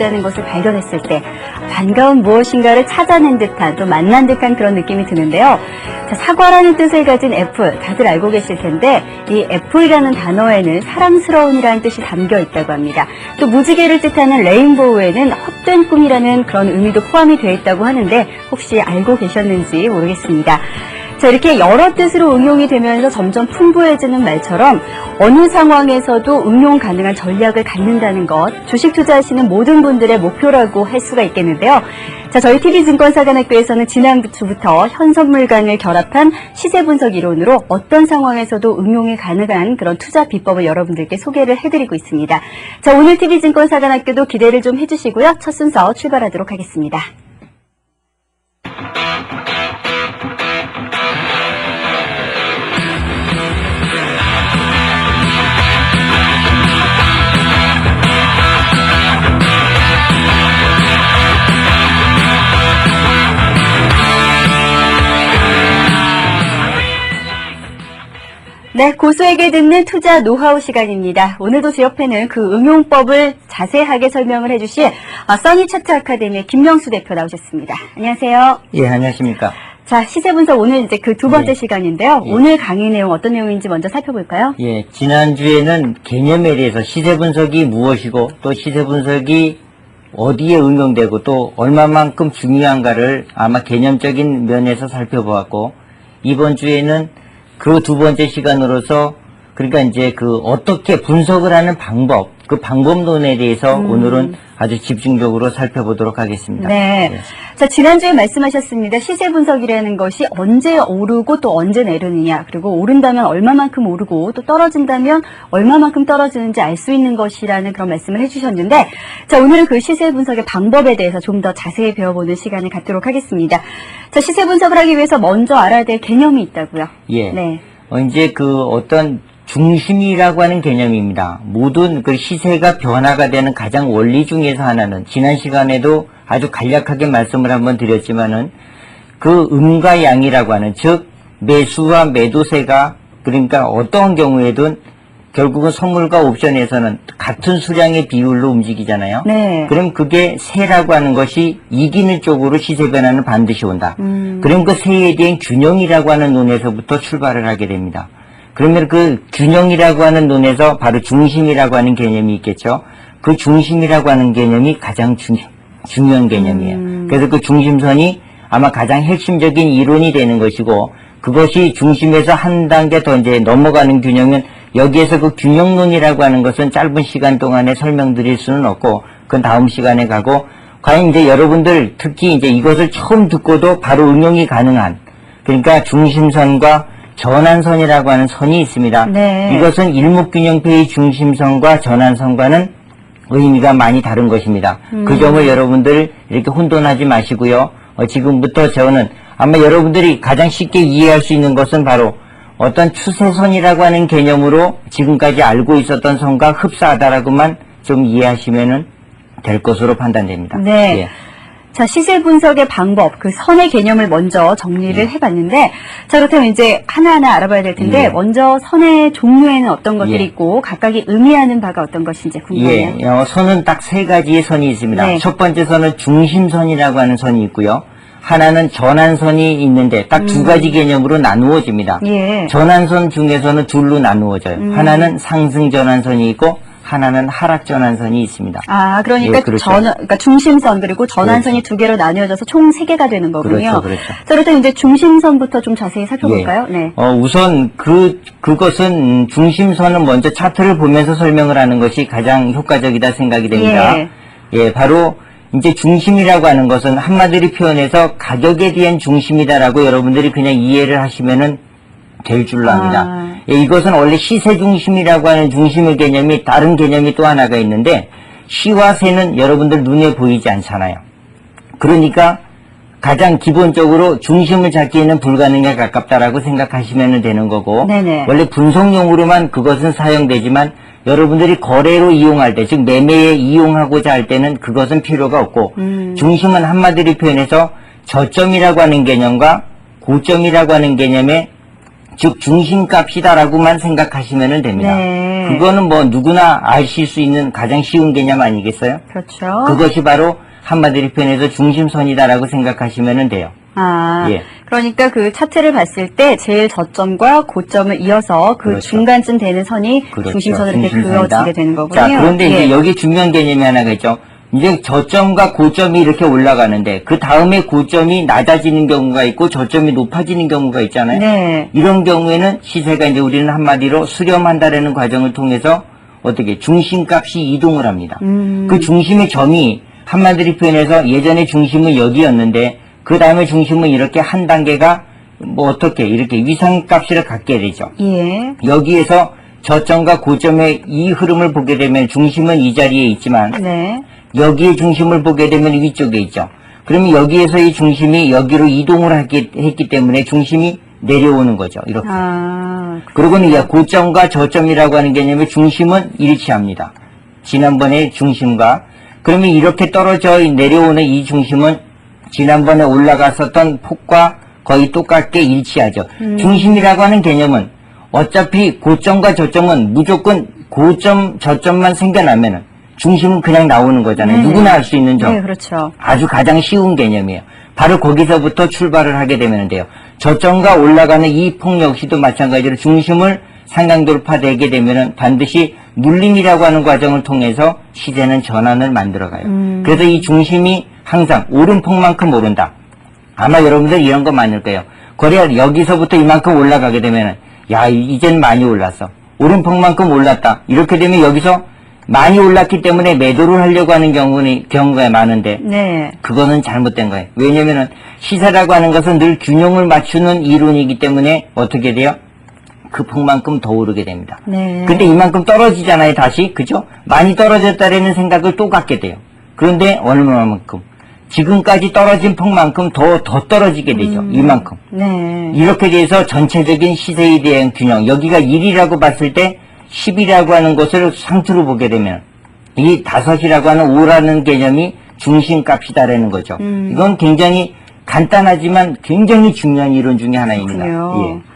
있다는 것을 발견했을 때 반가운 무엇인가를 찾아낸 듯한 또 만난 듯한 그런 느낌이 드는데요. 자, 사과라는 뜻을 가진 애플 다들 알고 계실 텐데 이 애플이라는 단어에는 사랑스러운이라는 뜻이 담겨 있다고 합니다. 또 무지개를 뜻하는 레인보우에는 헛된 꿈이라는 그런 의미도 포함이 되어 있다고 하는데 혹시 알고 계셨는지 모르겠습니다. 자, 이렇게 여러 뜻으로 응용이 되면서 점점 풍부해지는 말처럼 어느 상황에서도 응용 가능한 전략을 갖는다는 것, 주식 투자하시는 모든 분들의 목표라고 할 수가 있겠는데요. 자, 저희 TV증권사관학교에서는 지난주부터 현선물강을 결합한 시세 분석 이론으로 어떤 상황에서도 응용이 가능한 그런 투자 비법을 여러분들께 소개를 해드리고 있습니다. 자, 오늘 TV증권사관학교도 기대를 좀 해주시고요. 첫 순서 출발하도록 하겠습니다. 네, 고수에게 듣는 투자 노하우 시간입니다. 오늘도 제 옆에는 그 응용법을 자세하게 설명을 해주실 써니차트 아카데미의 김명수 대표 나오셨습니다. 안녕하세요. 예, 안녕하십니까. 자, 시세 분석 오늘 이제 그 두 번째 예. 시간인데요. 예. 오늘 강의 내용 어떤 내용인지 먼저 살펴볼까요? 예, 지난주에는 개념에 대해서 시세 분석이 무엇이고 또 시세 분석이 어디에 응용되고 또 얼마만큼 중요한가를 아마 개념적인 면에서 살펴보았고 이번 주에는 그 두 번째 시간으로서 그러니까 이제 그 어떻게 분석을 하는 방법, 그 방법론에 대해서 오늘은 아주 집중적으로 살펴보도록 하겠습니다. 네. 예. 자, 지난주에 말씀하셨습니다. 시세 분석이라는 것이 언제 오르고 또 언제 내리느냐, 그리고 오른다면 얼마만큼 오르고 또 떨어진다면 얼마만큼 떨어지는지 알 수 있는 것이라는 그런 말씀을 해주셨는데, 자, 오늘은 그 시세 분석의 방법에 대해서 좀 더 자세히 배워보는 시간을 갖도록 하겠습니다. 자, 시세 분석을 하기 위해서 먼저 알아야 될 개념이 있다고요. 예. 네. 이제 그 어떤 중심이라고 하는 개념입니다. 모든 그 시세가 변화가 되는 가장 원리 중에서 하나는 지난 시간에도 아주 간략하게 말씀을 한번 드렸지만은 그 음과 양이라고 하는 즉 매수와 매도세가 그러니까 어떠한 경우에든 결국은 선물과 옵션에서는 같은 수량의 비율로 움직이잖아요. 네. 그럼 그게 세라고 하는 것이 이기는 쪽으로 시세 변화는 반드시 온다. 그럼 그 세에 대한 균형이라고 하는 논에서부터 출발을 하게 됩니다. 그러면 그 균형이라고 하는 논에서 바로 중심이라고 하는 개념이 있겠죠. 그 중심이라고 하는 개념이 가장 중요한 개념이에요. 그래서 그 중심선이 아마 가장 핵심적인 이론이 되는 것이고 그것이 중심에서 한 단계 더 이제 넘어가는 균형은 여기에서 그 균형론이라고 하는 것은 짧은 시간 동안에 설명드릴 수는 없고 그건 다음 시간에 가고 과연 이제 여러분들 특히 이제 이것을 처음 듣고도 바로 응용이 가능한 그러니까 중심선과 전환선이라고 하는 선이 있습니다. 네. 이것은 일목균형표의 중심선과 전환선과는 의미가 많이 다른 것입니다. 그 점을 여러분들 이렇게 혼돈하지 마시고요. 지금부터 저는 아마 여러분들이 가장 쉽게 이해할 수 있는 것은 바로 어떤 추세선이라고 하는 개념으로 지금까지 알고 있었던 선과 흡사하다라고만 좀 이해하시면 될 것으로 판단됩니다. 네. 예. 자, 시세 분석의 방법, 그 선의 개념을 먼저 정리를 해봤는데, 자, 그렇다면 이제 하나하나 알아봐야 될 텐데, 예. 먼저 선의 종류에는 어떤 것들이 예. 있고, 각각이 의미하는 바가 어떤 것인지 궁금해요. 예, 선은 딱 세 가지의 선이 있습니다. 네. 첫 번째 선은 중심선이라고 하는 선이 있고요. 하나는 전환선이 있는데 딱 두 가지 개념으로 나누어집니다. 예. 전환선 중에서는 둘로 나누어져요. 하나는 상승 전환선이 있고 하나는 하락 전환선이 있습니다. 아, 그러니까 예, 그렇죠. 그러니까 중심선 그리고 전환선이 두 개로 나뉘어져서 총 세 개가 되는 거군요. 그렇죠. 자, 그렇다면 이제 중심선부터 좀 자세히 살펴볼까요? 예. 네. 우선 그것은 중심선은 먼저 차트를 보면서 설명을 하는 것이 가장 효과적이다 생각이 됩니다. 예, 바로 이제 중심이라고 하는 것은 한마디로 표현해서 가격에 대한 중심이다라고 여러분들이 그냥 이해를 하시면은 될 줄로 압니다. 예, 이것은 원래 시세 중심이라고 하는 중심의 개념이 다른 개념이 또 하나가 있는데 시와 세는 여러분들 눈에 보이지 않잖아요. 그러니까 가장 기본적으로 중심을 잡기에는 불가능에 가깝다라고 생각하시면 되는 거고 네네. 원래 분석용으로만 그것은 사용되지만 여러분들이 거래로 이용할 때, 즉 매매에 이용하고자 할 때는 그것은 필요가 없고 중심은 한마디로 표현해서 저점이라고 하는 개념과 고점이라고 하는 개념의 즉 중심값이다라고만 생각하시면 됩니다. 네. 그거는 뭐 누구나 아실 수 있는 가장 쉬운 개념 아니겠어요? 그렇죠. 그것이 바로 한마디로 표현해서 중심선이다라고 생각하시면 돼요. 아, 예. 그러니까 그 차트를 봤을 때 제일 저점과 고점을 이어서 그 그렇죠. 중간쯤 되는 선이 그렇죠. 중심선으로 이렇게 중심선이다. 그어지게 되는 거군요. 자, 그런데 예. 이제 여기 중요한 개념이 하나가 있죠. 이제 저점과 고점이 이렇게 올라가는데 그 다음에 고점이 낮아지는 경우가 있고 저점이 높아지는 경우가 있잖아요. 네. 이런 경우에는 시세가 이제 우리는 한마디로 수렴한다라는 과정을 통해서 어떻게 중심값이 이동을 합니다. 그 중심의 점이 한마디로 표현해서 예전에 중심은 여기였는데 그 다음에 중심은 이렇게 한 단계가 뭐 어떻게 이렇게 위상값을 갖게 되죠. 예. 여기에서 저점과 고점의 이 흐름을 보게 되면 중심은 이 자리에 있지만 네. 여기에 중심을 보게 되면 위쪽에 있죠. 그러면 여기에서 이 중심이 여기로 이동을 했기 때문에 중심이 내려오는 거죠. 이렇게. 아, 그리고는 이 고점과 저점이라고 하는 개념의 중심은 일치합니다. 지난번에 중심과 그러면 이렇게 떨어져 내려오는 이 중심은 지난번에 올라갔었던 폭과 거의 똑같게 일치하죠. 중심이라고 하는 개념은 어차피 고점과 저점은 무조건 고점, 저점만 생겨나면은 중심은 그냥 나오는 거잖아요. 누구나 알 수 있는 점. 네, 그렇죠. 아주 가장 쉬운 개념이에요. 바로 거기서부터 출발을 하게 되면 돼요. 저점과 올라가는 이 폭 역시도 마찬가지로 중심을 상향 돌파되게 되면은 반드시 눌림이라고 하는 과정을 통해서 시세는 전환을 만들어가요. 그래서 이 중심이 항상 오름폭만큼 오른다. 아마 여러분들 이런 거 많을 거예요. 거래가 여기서부터 이만큼 올라가게 되면은 야 이젠 많이 올랐어. 오름폭만큼 올랐다. 이렇게 되면 여기서 많이 올랐기 때문에 매도를 하려고 하는 경우가 많은데 네. 그거는 잘못된 거예요. 왜냐면은 시세라고 하는 것은 늘 균형을 맞추는 이론이기 때문에 어떻게 돼요? 그 폭만큼 더 오르게 됩니다. 네. 근데 이만큼 떨어지잖아요, 다시. 그죠? 많이 떨어졌다라는 생각을 또 갖게 돼요. 그런데 얼마만큼? 지금까지 떨어진 폭만큼 더 떨어지게 되죠. 이만큼. 네. 이렇게 돼서 전체적인 시세에 대한 균형. 여기가 1이라고 봤을 때 10이라고 하는 것을 상투로 보게 되면 이 5이라고 하는 5라는 개념이 중심값이다라는 거죠. 이건 굉장히 간단하지만 굉장히 중요한 이론 중에 하나입니다. 그렇군요. 예.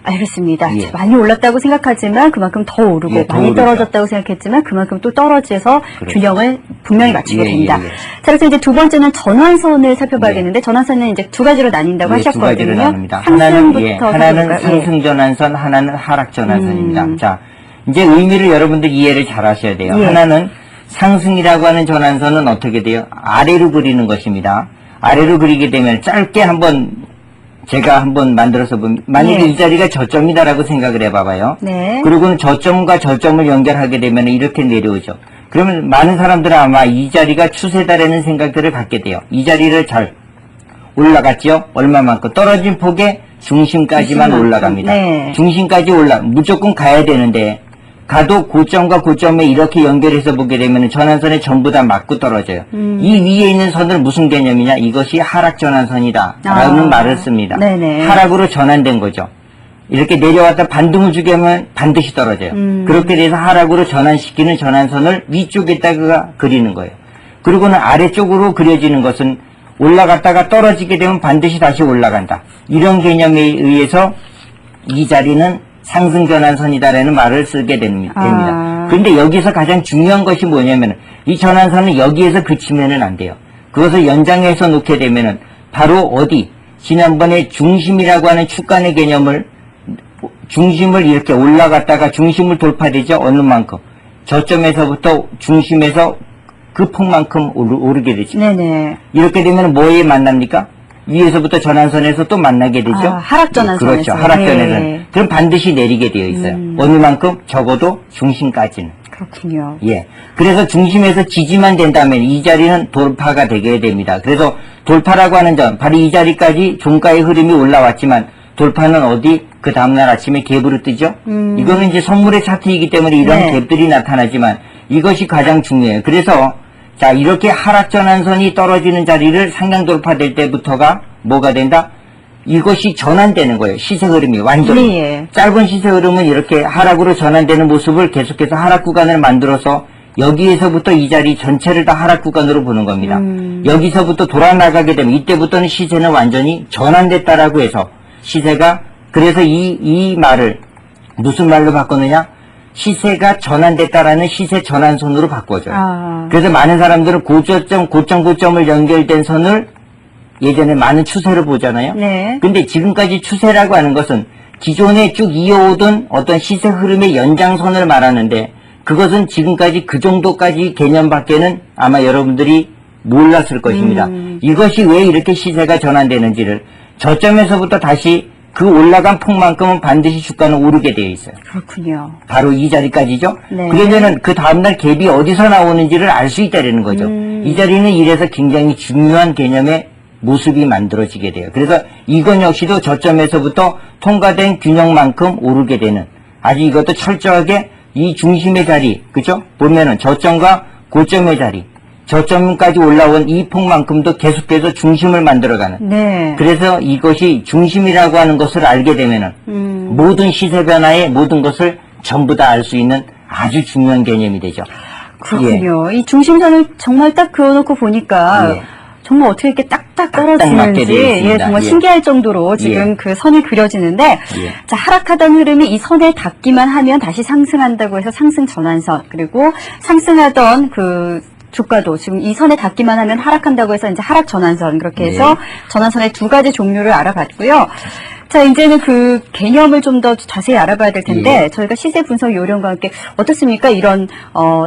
알겠습니다. 예. 자, 많이 올랐다고 생각하지만 그만큼 더 오르고 예, 더 많이 오르죠. 떨어졌다고 생각했지만 그만큼 또 떨어져서 그렇죠. 균형을 분명히 맞추게 예, 됩니다. 예, 예. 자, 그래서 이제 두 번째는 전환선을 살펴봐야겠는데 전환선은 이제 두 가지로 나뉜다고 예, 두 가지로 하셨거든요. 나눕니다. 상승부터 하나는 살펴볼까요? 상승 전환선, 하나는 하락 전환선입니다. 자, 이제 의미를 여러분들 이해를 잘 하셔야 돼요. 예. 하나는 상승이라고 하는 전환선은 어떻게 돼요? 아래로 그리는 것입니다. 아래로 그리게 되면 짧게 제가 한번 만들어서 보면 만약에 예. 이 자리가 저점이다라고 생각을 해봐봐요. 네. 그리고는 저점과 저점을 연결하게 되면 이렇게 내려오죠. 그러면 많은 사람들은 아마 이 자리가 추세다라는 생각들을 갖게 돼요. 이 자리를 잘 올라갔죠? 얼마만큼? 떨어진 폭의 중심까지만 중심만큼. 올라갑니다. 네. 중심까지 무조건 가야 되는데 가도 고점과 고점에 이렇게 연결해서 보게 되면 전환선에 전부 다 맞고 떨어져요. 이 위에 있는 선은 무슨 개념이냐? 이것이 하락 전환선이다 라는 말을 씁니다. 네네. 하락으로 전환된 거죠. 이렇게 내려왔다 반등을 주게 하면 반드시 떨어져요. 그렇게 돼서 하락으로 전환시키는 전환선을 위쪽에다가 그리는 거예요. 그리고는 아래쪽으로 그려지는 것은 올라갔다가 떨어지게 되면 반드시 다시 올라간다. 이런 개념에 의해서 이 자리는 상승 전환선이다라는 말을 쓰게 됩니다. 그런데 여기서 가장 중요한 것이 뭐냐면 이 전환선은 여기에서 그치면은 안 돼요. 그것을 연장해서 놓게 되면은 바로 어디 지난번에 중심이라고 하는 축간의 개념을 중심을 이렇게 올라갔다가 중심을 돌파되죠. 어느 만큼 저점에서부터 중심에서 그 폭만큼 오르게 되죠. 네네. 이렇게 되면 뭐에 만납니까? 위에서부터 전환선에서 또 만나게 되죠. 하락 전환선에서. 그렇죠. 하락 전환선. 네. 그럼 반드시 내리게 되어 있어요. 어느 만큼? 적어도 중심까지는. 그렇군요. 예. 그래서 중심에서 지지만 된다면 이 자리는 돌파가 되게 됩니다. 그래서 돌파라고 하는 점, 바로 이 자리까지 종가의 흐름이 올라왔지만 돌파는 어디? 그 다음날 아침에 갭으로 뜨죠? 이거는 이제 선물의 차트이기 때문에 이런 네. 갭들이 나타나지만 이것이 가장 중요해요. 그래서 자, 이렇게 하락 전환선이 떨어지는 자리를 상향 돌파될 때부터가 뭐가 된다? 이것이 전환되는 거예요. 시세 흐름이 완전히. 예. 짧은 시세 흐름은 이렇게 하락으로 전환되는 모습을 계속해서 하락 구간을 만들어서 여기에서부터 이 자리 전체를 다 하락 구간으로 보는 겁니다. 여기서부터 돌아 나가게 되면 이때부터는 시세는 완전히 전환됐다라고 해서 시세가 그래서 이 말을 무슨 말로 바꾸느냐? 시세가 전환됐다라는 시세 전환선으로 바꿔줘요. 아. 그래서 많은 사람들은 고점을 연결된 선을 예전에 많은 추세를 보잖아요. 네. 근데 지금까지 추세라고 하는 것은 기존에 쭉 이어오던 어떤 시세 흐름의 연장선을 말하는데 그것은 지금까지 그 정도까지 개념밖에는 아마 여러분들이 몰랐을 것입니다. 이것이 왜 이렇게 시세가 전환되는지를 저점에서부터 다시 그 올라간 폭만큼은 반드시 주가는 오르게 되어 있어요. 그렇군요. 바로 이 자리까지죠. 네. 그러면은 그 다음날 갭이 어디서 나오는지를 알 수 있다는 거죠. 이 자리는 이래서 굉장히 중요한 개념의 모습이 만들어지게 돼요. 그래서 이건 역시도 저점에서부터 통과된 균형만큼 오르게 되는 아주 이것도 철저하게 이 중심의 자리, 그죠? 보면은 저점과 고점의 자리, 저점까지 올라온 이 폭만큼도 계속해서 중심을 만들어가는. 네. 그래서 이것이 중심이라고 하는 것을 알게 되면은 모든 시세 변화의 모든 것을 전부 다 알 수 있는 아주 중요한 개념이 되죠. 그렇군요. 이 중심선을 정말 딱 그어놓고 보니까 예. 정말 어떻게 이렇게 딱딱 맞게 되어 떨어지는지 있습니다. 정말 예. 신기할 정도로 지금 예. 그 선이 그려지는데 예. 자 하락하던 흐름이 이 선에 닿기만 하면 다시 상승한다고 해서 상승 전환선 그리고 상승하던 그 주가도 지금 이 선에 닿기만 하면 하락한다고 해서 이제 하락 전환선 그렇게 해서 네. 전환선의 두 가지 종류를 알아봤고요. 자, 이제는 그 개념을 좀 더 자세히 알아봐야 될 텐데, 예. 저희가 시세 분석 요령과 함께 어떻습니까? 이런,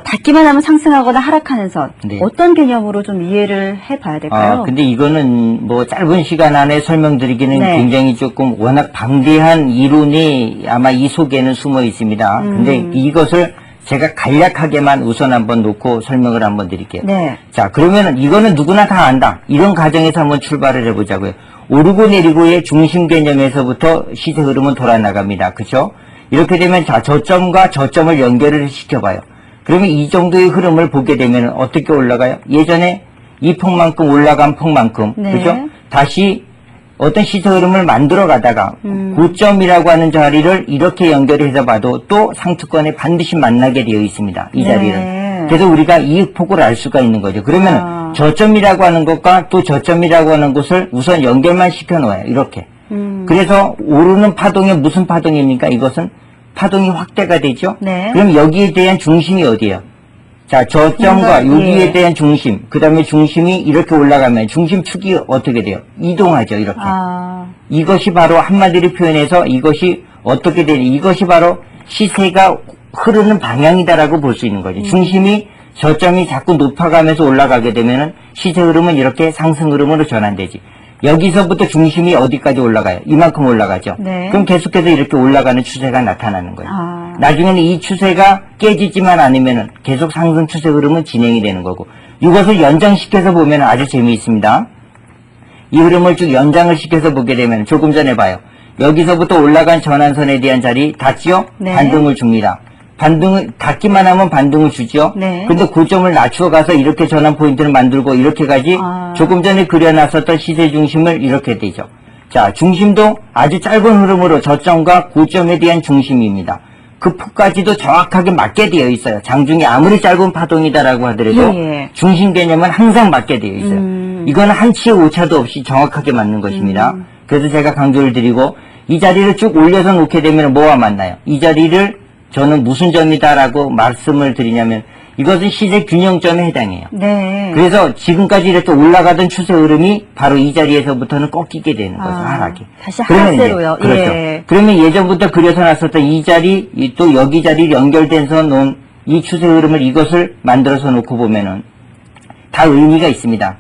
닿기만 하면 상승하거나 하락하는 선. 네. 어떤 개념으로 좀 이해를 해 봐야 될까요? 근데 이거는 뭐 짧은 시간 안에 설명드리기는 네. 굉장히 조금 워낙 방대한 이론이 아마 이 속에는 숨어 있습니다. 근데 이것을 제가 간략하게만 우선 한번 놓고 설명을 한번 드릴게요. 네. 자, 그러면은 이거는 누구나 다 안다. 이런 가정에서 한번 출발을 해보자고요. 오르고 내리고의 중심 개념에서부터 시세 흐름은 돌아나갑니다. 그렇죠? 이렇게 되면 자, 저점과 저점을 연결을 시켜봐요. 그러면 이 정도의 흐름을 보게 되면 어떻게 올라가요? 예전에 이 폭만큼 올라간 폭만큼, 네. 그렇죠? 다시 어떤 시세 흐름을 만들어 가다가 고점이라고 하는 자리를 이렇게 연결해서 봐도 또 상투권에 반드시 만나게 되어 있습니다. 이 네. 자리를. 그래서 우리가 이 폭을 알 수가 있는 거죠. 그러면 저점이라고 하는 것과 또 저점이라고 하는 곳을 우선 연결만 시켜 놓아요. 이렇게. 그래서 오르는 파동이 무슨 파동입니까? 이것은 파동이 확대가 되죠. 네. 그럼 여기에 대한 중심이 어디예요? 자, 저점과 여기에 예. 대한 중심, 그 다음에 중심이 이렇게 올라가면 중심축이 어떻게 돼요? 이동하죠, 이렇게. 이것이 바로 한마디로 표현해서 이것이 어떻게 되니? 이것이 바로 시세가 흐르는 방향이다라고 볼 수 있는 거죠. 중심이 저점이 자꾸 높아가면서 올라가게 되면은 시세 흐름은 이렇게 상승 흐름으로 전환되지. 여기서부터 중심이 어디까지 올라가요? 이만큼 올라가죠. 네. 그럼 계속해서 이렇게 올라가는 추세가 나타나는 거예요. 아. 나중에는 이 추세가 깨지지만 않으면은 계속 상승 추세 흐름은 진행이 되는 거고 이것을 연장시켜서 보면 아주 재미있습니다. 이 흐름을 쭉 연장을 시켜서 보게 되면 조금 전에 봐요. 여기서부터 올라간 전환선에 대한 자리 닿지요? 네. 반등을 줍니다. 반등을 닿기만 하면 반등을 주죠. 네. 근데 고점을 낮추어 가서 이렇게 전환 포인트를 만들고 이렇게 가지 조금 전에 그려놨었던 시세 중심을 이렇게 되죠. 자, 중심도 아주 짧은 흐름으로 저점과 고점에 대한 중심입니다. 그 폭까지도 정확하게 맞게 되어 있어요. 장중에 아무리 짧은 파동이다라고 하더라도 예. 중심 개념은 항상 맞게 되어 있어요. 이거는 한치의 오차도 없이 정확하게 맞는 것입니다. 그래서 제가 강조를 드리고 이 자리를 쭉 올려서 놓게 되면 뭐와 맞나요? 이 자리를 저는 무슨 점이다라고 말씀을 드리냐면 이것은 시세 균형점에 해당해요. 네. 그래서 지금까지 이렇게 올라가던 추세 흐름이 바로 이 자리에서부터는 꺾이게 되는 거죠. 하락이. 다시 그러면 이제, 하락세로요. 그렇죠. 예. 그러면 예전부터 그려서 놨었던 이 자리, 또 여기 자리 연결돼서 놓은 이 추세 흐름을 이것을 만들어서 놓고 보면은 다 의미가 있습니다.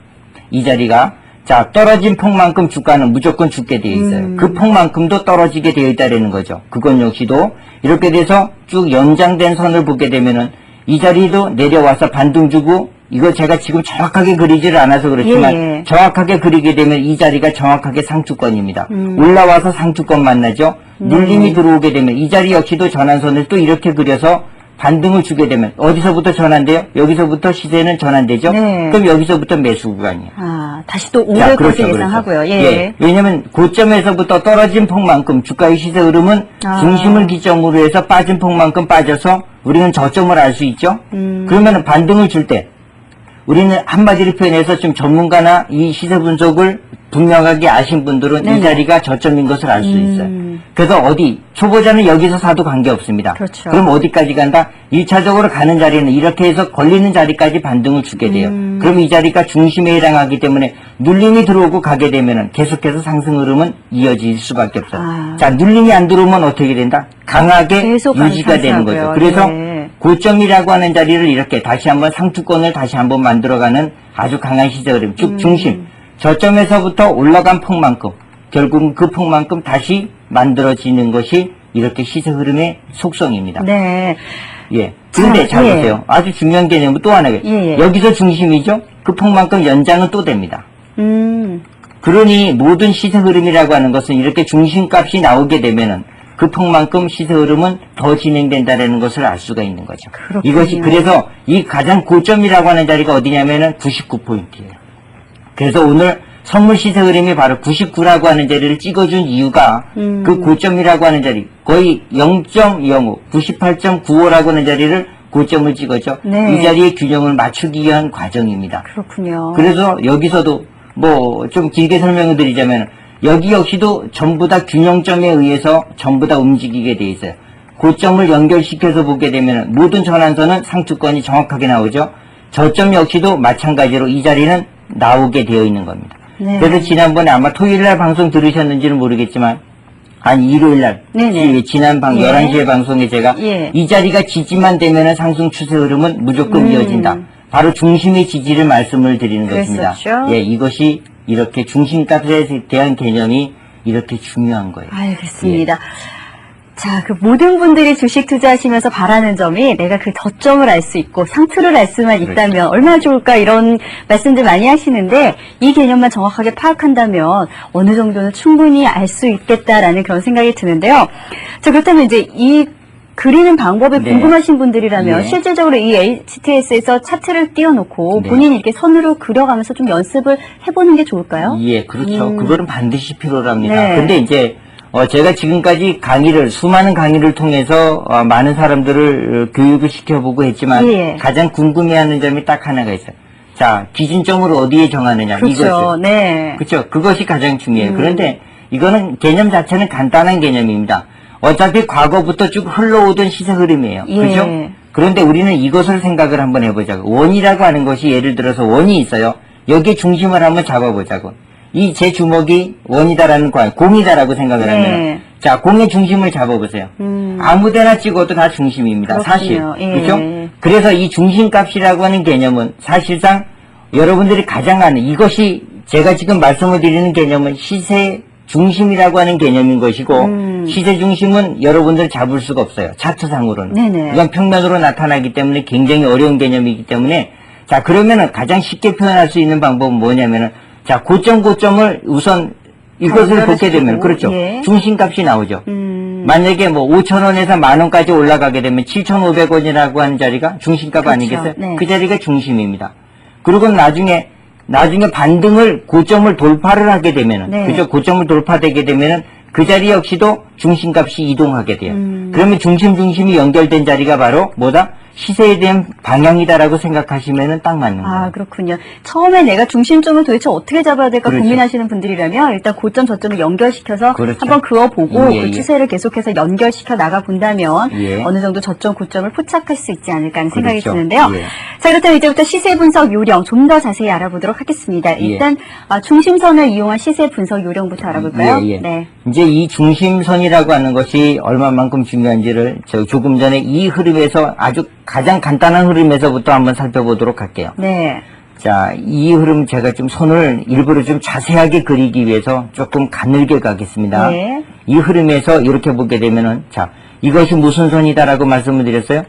이 자리가 자, 떨어진 폭만큼 주가는 무조건 죽게 되어 있어요. 그 폭만큼도 떨어지게 되어 있다는 거죠. 그건 역시도 이렇게 돼서 쭉 연장된 선을 보게 되면은 이 자리도 내려와서 반등 주고 이거 제가 지금 정확하게 그리지를 않아서 그렇지만 예. 정확하게 그리게 되면 이 자리가 정확하게 상투권입니다. 올라와서 상투권 만나죠. 눌림이 들어오게 되면 이 자리 역시도 전환선을 또 이렇게 그려서 반등을 주게 되면 어디서부터 전환돼요? 여기서부터 시세는 전환되죠. 네. 그럼 여기서부터 매수 구간이에요. 다시 또 자, 오를 그렇죠, 것을 예상하고요. 그렇죠. 예. 왜냐하면 고점에서부터 떨어진 폭만큼 주가의 시세 흐름은 중심을 기점으로 해서 빠진 폭만큼 빠져서 우리는 저점을 알 수 있죠. 그러면 반등을 줄 때 우리는 한마디로 표현해서 좀 전문가나 이 시세 분석을 분명하게 아신 분들은 네네. 이 자리가 저점인 것을 알 수 있어요. 그래서 초보자는 여기서 사도 관계없습니다. 그렇죠. 그럼 어디까지 간다? 1차적으로 가는 자리는 이렇게 해서 걸리는 자리까지 반등을 주게 돼요. 그럼 이 자리가 중심에 해당하기 때문에 눌림이 들어오고 가게 되면 계속해서 상승 흐름은 이어질 수밖에 없어요. 아. 자, 눌림이 안 들어오면 어떻게 된다? 강하게 계속 유지가 되는 거죠. 상승하고요. 그래서 네. 고점이라고 하는 자리를 이렇게 다시 한번 상투권을 다시 한번 만들어가는 아주 강한 시세 흐름, 즉 중심. 저점에서부터 올라간 폭만큼, 결국은 그 폭만큼 다시 만들어지는 것이 이렇게 시세 흐름의 속성입니다. 네. 예. 그런데 자, 잘 예. 보세요. 아주 중요한 개념은 또 하나가 예. 여기서 중심이죠. 그 폭만큼 연장은 또 됩니다. 그러니 모든 시세 흐름이라고 하는 것은 이렇게 중심값이 나오게 되면은 그 폭만큼 시세 흐름은 더 진행된다라는 것을 알 수가 있는 거죠. 그렇군요. 이것이 그래서 이 가장 고점이라고 하는 자리가 어디냐면은 99포인트예요. 그래서 오늘 선물 시세 흐름이 바로 99라고 하는 자리를 찍어준 이유가 그 고점이라고 하는 자리 거의 0.05, 98.95라고 하는 자리를 고점을 찍었죠. 네. 이 자리의 균형을 맞추기 위한 과정입니다. 그렇군요. 그래서 여기서도 뭐 좀 길게 설명을 드리자면 여기 역시도 전부 다 균형점에 의해서 전부 다 움직이게 돼 있어요. 고점을 연결시켜서 보게 되면 모든 전환선은 상투권이 정확하게 나오죠. 저점 역시도 마찬가지로 이 자리는 나오게 되어 있는 겁니다. 네. 그래서 지난번에 아마 토요일날 방송 들으셨는지는 모르겠지만 일요일날 네네. 지난 방 예. 11시에 방송에 제가 예. 이 자리가 지지만 되면은 상승 추세 흐름은 무조건 이어진다. 바로 중심의 지지를 말씀을 드리는 것입니다. 그랬었죠. 예, 이것이 이렇게 중심값에 대한 개념이 이렇게 중요한 거예요. 알겠습니다. 자, 그 모든 분들이 주식 투자하시면서 바라는 점이 내가 그 저점을 알 수 있고 상투를 알 수만 있다면 얼마나 좋을까 이런 말씀들 많이 하시는데 이 개념만 정확하게 파악한다면 어느 정도는 충분히 알 수 있겠다라는 그런 생각이 드는데요. 자, 그렇다면 이제 이 그리는 방법이 네. 궁금하신 분들이라면 예. 실질적으로 이 HTS에서 차트를 띄워놓고 네. 본인이 이렇게 선으로 그려가면서 좀 연습을 해보는 게 좋을까요? 예, 그렇죠. 그거는 반드시 필요합니다. 네. 근데 이제 제가 지금까지 수많은 강의를 통해서 많은 사람들을 교육을 시켜보고 했지만 예. 가장 궁금해하는 점이 딱 하나가 있어요. 자, 기준점을 어디에 정하느냐 그렇죠. 이것을. 네. 그렇죠. 그것이 가장 중요해요. 그런데 이거는 개념 자체는 간단한 개념입니다. 어차피 과거부터 쭉 흘러오던 시세 흐름이에요. 예. 그렇죠? 그런데 우리는 이것을 생각을 한번 해보자고. 원이라고 하는 것이 예를 들어서 원이 있어요. 여기에 중심을 한번 잡아보자고. 이 제 주먹이 원이다라는 공이다라고 생각을 네. 하면 자, 공의 중심을 잡아보세요. 아무데나 찍어도 다 중심입니다. 사실. 그렇군요. 예. 그렇죠? 그래서 이 중심값이라고 하는 개념은 사실상 여러분들이 가장 아는 이것이 제가 지금 말씀을 드리는 개념은 시세 중심이라고 하는 개념인 것이고 시세 중심은 여러분들 잡을 수가 없어요. 차트상으로는. 네네. 이건 평면으로 나타나기 때문에 굉장히 어려운 개념이기 때문에 자, 그러면은 가장 쉽게 표현할 수 있는 방법은 뭐냐면은 자, 고점을 우선 이것을 보게 되면 그렇죠. 예. 중심값이 나오죠. 만약에 뭐 5,000원에서 10,000원까지 올라가게 되면 7,500원이라고 하는 자리가 중심값 그렇죠. 아니겠어요? 네. 그 자리가 중심입니다. 그리고 나중에 반등을 고점을 돌파를 하게 되면은 네. 그죠? 고점을 돌파되게 되면은 그 자리 역시도 중심값이 이동하게 돼요. 그러면 중심이 연결된 자리가 바로 뭐다? 시세에 대한 방향이다라고 생각하시면은 딱 맞는 거예요. 아, 그렇군요. 처음에 내가 중심점을 도대체 어떻게 잡아야 될까 그렇죠. 고민하시는 분들이라면 일단 고점 저점을 연결시켜서 그렇죠. 한번 그어보고 예, 그 예. 추세를 계속해서 연결시켜 나가 본다면 예. 어느 정도 저점 고점을 포착할 수 있지 않을까 하는 생각이 그렇죠. 드는데요. 예. 자, 그렇다면 이제부터 시세 분석 요령 좀 더 자세히 알아보도록 하겠습니다. 예. 일단 중심선을 이용한 시세 분석 요령부터 알아볼까요? 예, 예. 네. 이제 이 중심선이라고 하는 것이 얼마만큼 중요한지를 저 조금 전에 이 흐름에서 아주 가장 간단한 흐름에서부터 한번 살펴보도록 할게요. 네. 자, 이 흐름 제가 좀 손을 일부러 좀 자세하게 그리기 위해서 조금 가늘게 가겠습니다. 네. 이 흐름에서 이렇게 보게 되면은 자, 이것이 무슨 선이다라고 말씀을 드렸어요?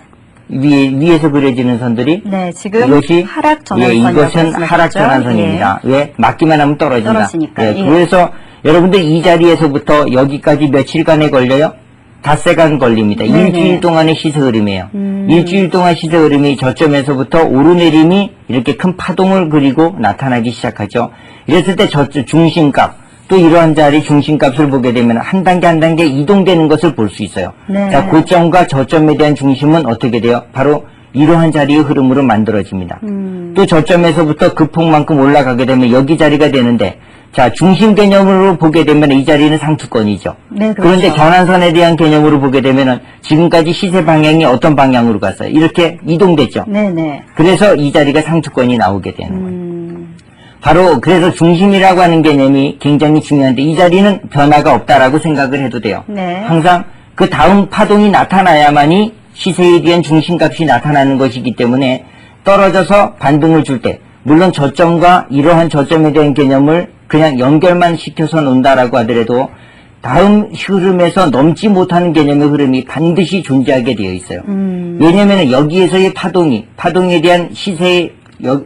위에서 그려지는 선들이 네, 지금 이것이 하락 전환선. 이것은 하락 전환선입니다. 왜? 맞기만 하면 떨어진다. 떨어지니까, 예. 그래서 여러분들 이 자리에서부터 여기까지 며칠간에 걸려요? 닷새간 걸립니다. 네네. 일주일 동안의 시세 흐름이에요. 일주일 동안 시세 흐름이 저점에서부터 오르내림이 이렇게 큰 파동을 그리고 나타나기 시작하죠. 이랬을 때 중심값, 또 이러한 자리 중심값을 보게 되면 한 단계 한 단계 이동되는 것을 볼 수 있어요. 네. 자, 고점과 저점에 대한 중심은 어떻게 돼요? 바로 이러한 자리의 흐름으로 만들어집니다. 또 저점에서부터 그 폭만큼 올라가게 되면 여기 자리가 되는데, 자, 중심 개념으로 보게 되면 이 자리는 상투권이죠. 네, 그렇죠. 그런데 전환선에 대한 개념으로 보게 되면은 지금까지 시세 방향이 어떤 방향으로 갔어요? 이렇게 이동됐죠. 네네. 그래서 이 자리가 상투권이 나오게 되는 거예요. 바로 그래서 중심이라고 하는 개념이 굉장히 중요한데 이 자리는 변화가 없다라고 생각을 해도 돼요. 네. 항상 그 다음 파동이 나타나야만이 시세에 대한 중심값이 나타나는 것이기 때문에 떨어져서 반등을 줄 때 물론 저점과 이러한 저점에 대한 개념을 그냥 연결만 시켜서 논다라고 하더라도 다음 흐름에서 넘지 못하는 개념의 흐름이 반드시 존재하게 되어 있어요. 왜냐하면 여기에서의 파동에 대한 시세의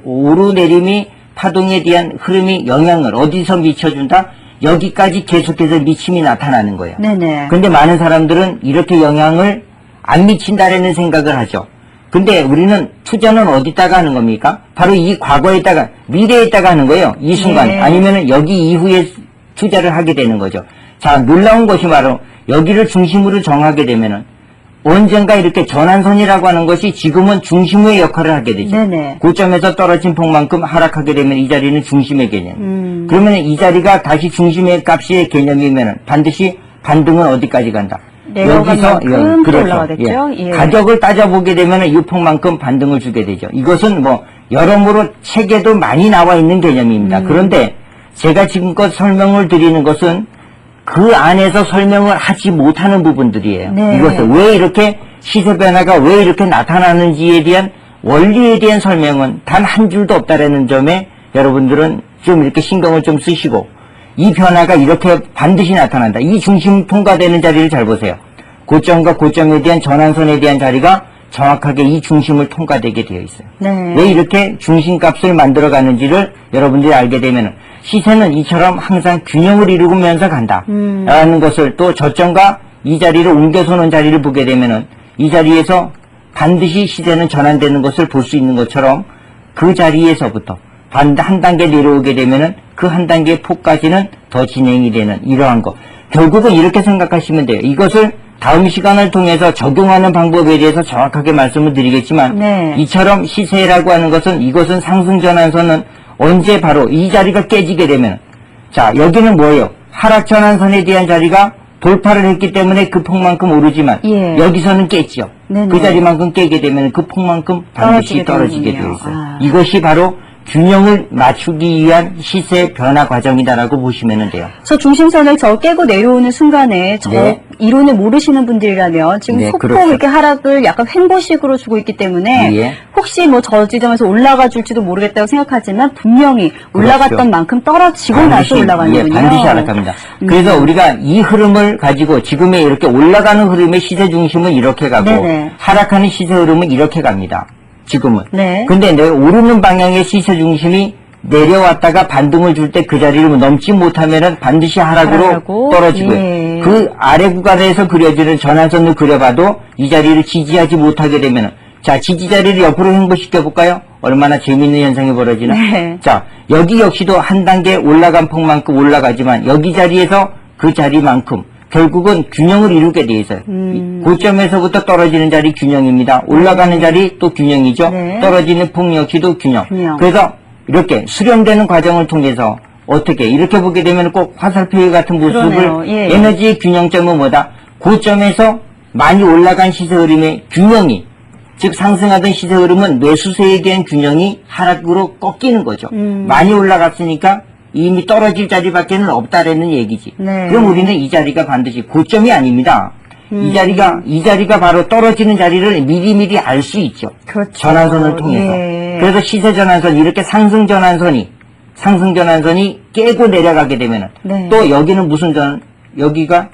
오르내림이 파동에 대한 흐름이 영향을 어디서 미쳐준다? 여기까지 계속해서 미침이 나타나는 거예요. 네네. 근데 많은 사람들은 이렇게 영향을 안 미친다라는 생각을 하죠. 근데 우리는 투자는 어디다가 하는 겁니까? 바로 이 과거에다가, 미래에다가 하는 거예요. 이 순간. 네. 아니면은 여기 이후에 투자를 하게 되는 거죠. 자, 놀라운 것이 바로 여기를 중심으로 정하게 되면은 언젠가 이렇게 전환선이라고 하는 것이 지금은 중심의 역할을 하게 되죠. 네네. 고점에서 떨어진 폭만큼 하락하게 되면 이 자리는 중심의 개념. 그러면 이 자리가 다시 중심의 값의 개념이면 반드시 반등은 어디까지 간다? 내려간 만큼 또 올라가겠죠. 예. 가격을 따져보게 되면 이 폭만큼 반등을 주게 되죠. 이것은 뭐 여러모로 책에도 많이 나와 있는 개념입니다. 그런데 제가 지금껏 설명을 드리는 것은 그 안에서 설명을 하지 못하는 부분들이에요. 네. 이것을 왜 이렇게 시세 변화가 왜 이렇게 나타나는지에 대한 원리에 대한 설명은 단 한 줄도 없다라는 점에 여러분들은 좀 이렇게 신경을 좀 쓰시고 이 변화가 이렇게 반드시 나타난다. 이 중심 통과되는 자리를 잘 보세요. 고점과 고점에 대한 전환선에 대한 자리가 정확하게 이 중심을 통과되게 되어 있어요. 네. 왜 이렇게 중심값을 만들어가는지를 여러분들이 알게 되면 시세는 이처럼 항상 균형을 이루면서 간다라는 것을 또 저점과 이 자리를 옮겨서는 자리를 보게 되면은 이 자리에서 반드시 시세는 전환되는 것을 볼 수 있는 것처럼 그 자리에서부터 한 단계 내려오게 되면은 그 한 단계의 폭까지는 더 진행이 되는 이러한 것. 결국은 이렇게 생각하시면 돼요. 이것을 다음 시간을 통해서 적용하는 방법에 대해서 정확하게 말씀을 드리겠지만 네. 이처럼 시세라고 하는 것은 이것은 상승 전환선은 언제 바로 이 자리가 깨지게 되면 자 여기는 뭐예요? 하락 전환선에 대한 자리가 돌파를 했기 때문에 그 폭만큼 오르지만 예. 여기서는 깼죠. 네네. 그 자리만큼 깨게 되면 그 폭만큼 반드시 떨어지게 되어 되는군요. 있어요. 아. 이것이 바로 균형을 맞추기 위한 시세 변화 과정이다라고 보시면 돼요. 저 중심선을 저 깨고 내려오는 순간에 저 네. 이론을 모르시는 분들이라면 지금 네, 소폭 그렇죠. 이렇게 하락을 약간 횡보식으로 주고 있기 때문에 예. 혹시 뭐 저 지점에서 올라가 줄지도 모르겠다고 생각하지만 분명히 올라갔던 그렇죠. 만큼 떨어지고 나서 올라가는군요. 예, 반드시 하락합니다. 그래서 우리가 이 흐름을 가지고 지금의 이렇게 올라가는 흐름의 시세 중심은 이렇게 가고 네네. 하락하는 시세 흐름은 이렇게 갑니다. 지금은. 네. 근데 내가 오르는 방향의 시세 중심이 내려왔다가 반등을 줄 때 그 자리를 넘지 못하면은 반드시 하락으로 하락하고, 떨어지고요. 예. 그 아래 구간에서 그려지는 전환선을 그려봐도 이 자리를 지지하지 못하게 되면은 자 지지 자리를 옆으로 횡보시켜 볼까요? 얼마나 재미있는 현상이 벌어지나? 네. 자 여기 역시도 한 단계 올라간 폭만큼 올라가지만 여기 자리에서 그 자리만큼 결국은 균형을 이루게 돼 있어요. 고점에서부터 떨어지는 자리 균형입니다. 올라가는 자리 또 균형이죠. 네. 떨어지는 폭 역시도 균형. 균형. 그래서 이렇게 수렴되는 과정을 통해서 어떻게 이렇게 보게 되면 꼭 화살표 같은 모습을 그러네요. 예. 에너지의 균형점은 뭐다? 고점에서 많이 올라간 시세 흐름의 균형이 즉 상승하던 시세 흐름은 매수세에 대한 균형이 하락으로 꺾이는 거죠. 많이 올라갔으니까 이미 떨어질 자리밖에는 없다라는 얘기지. 네. 그럼 우리는 이 자리가 반드시 고점이 아닙니다. 이 자리가 바로 떨어지는 자리를 미리미리 알 수 있죠. 그렇죠. 전환선을 통해서. 예. 그래서 시세 전환선 이렇게 상승 전환선이 깨고 내려가게 되면은 네. 또 여기는 무슨 여기가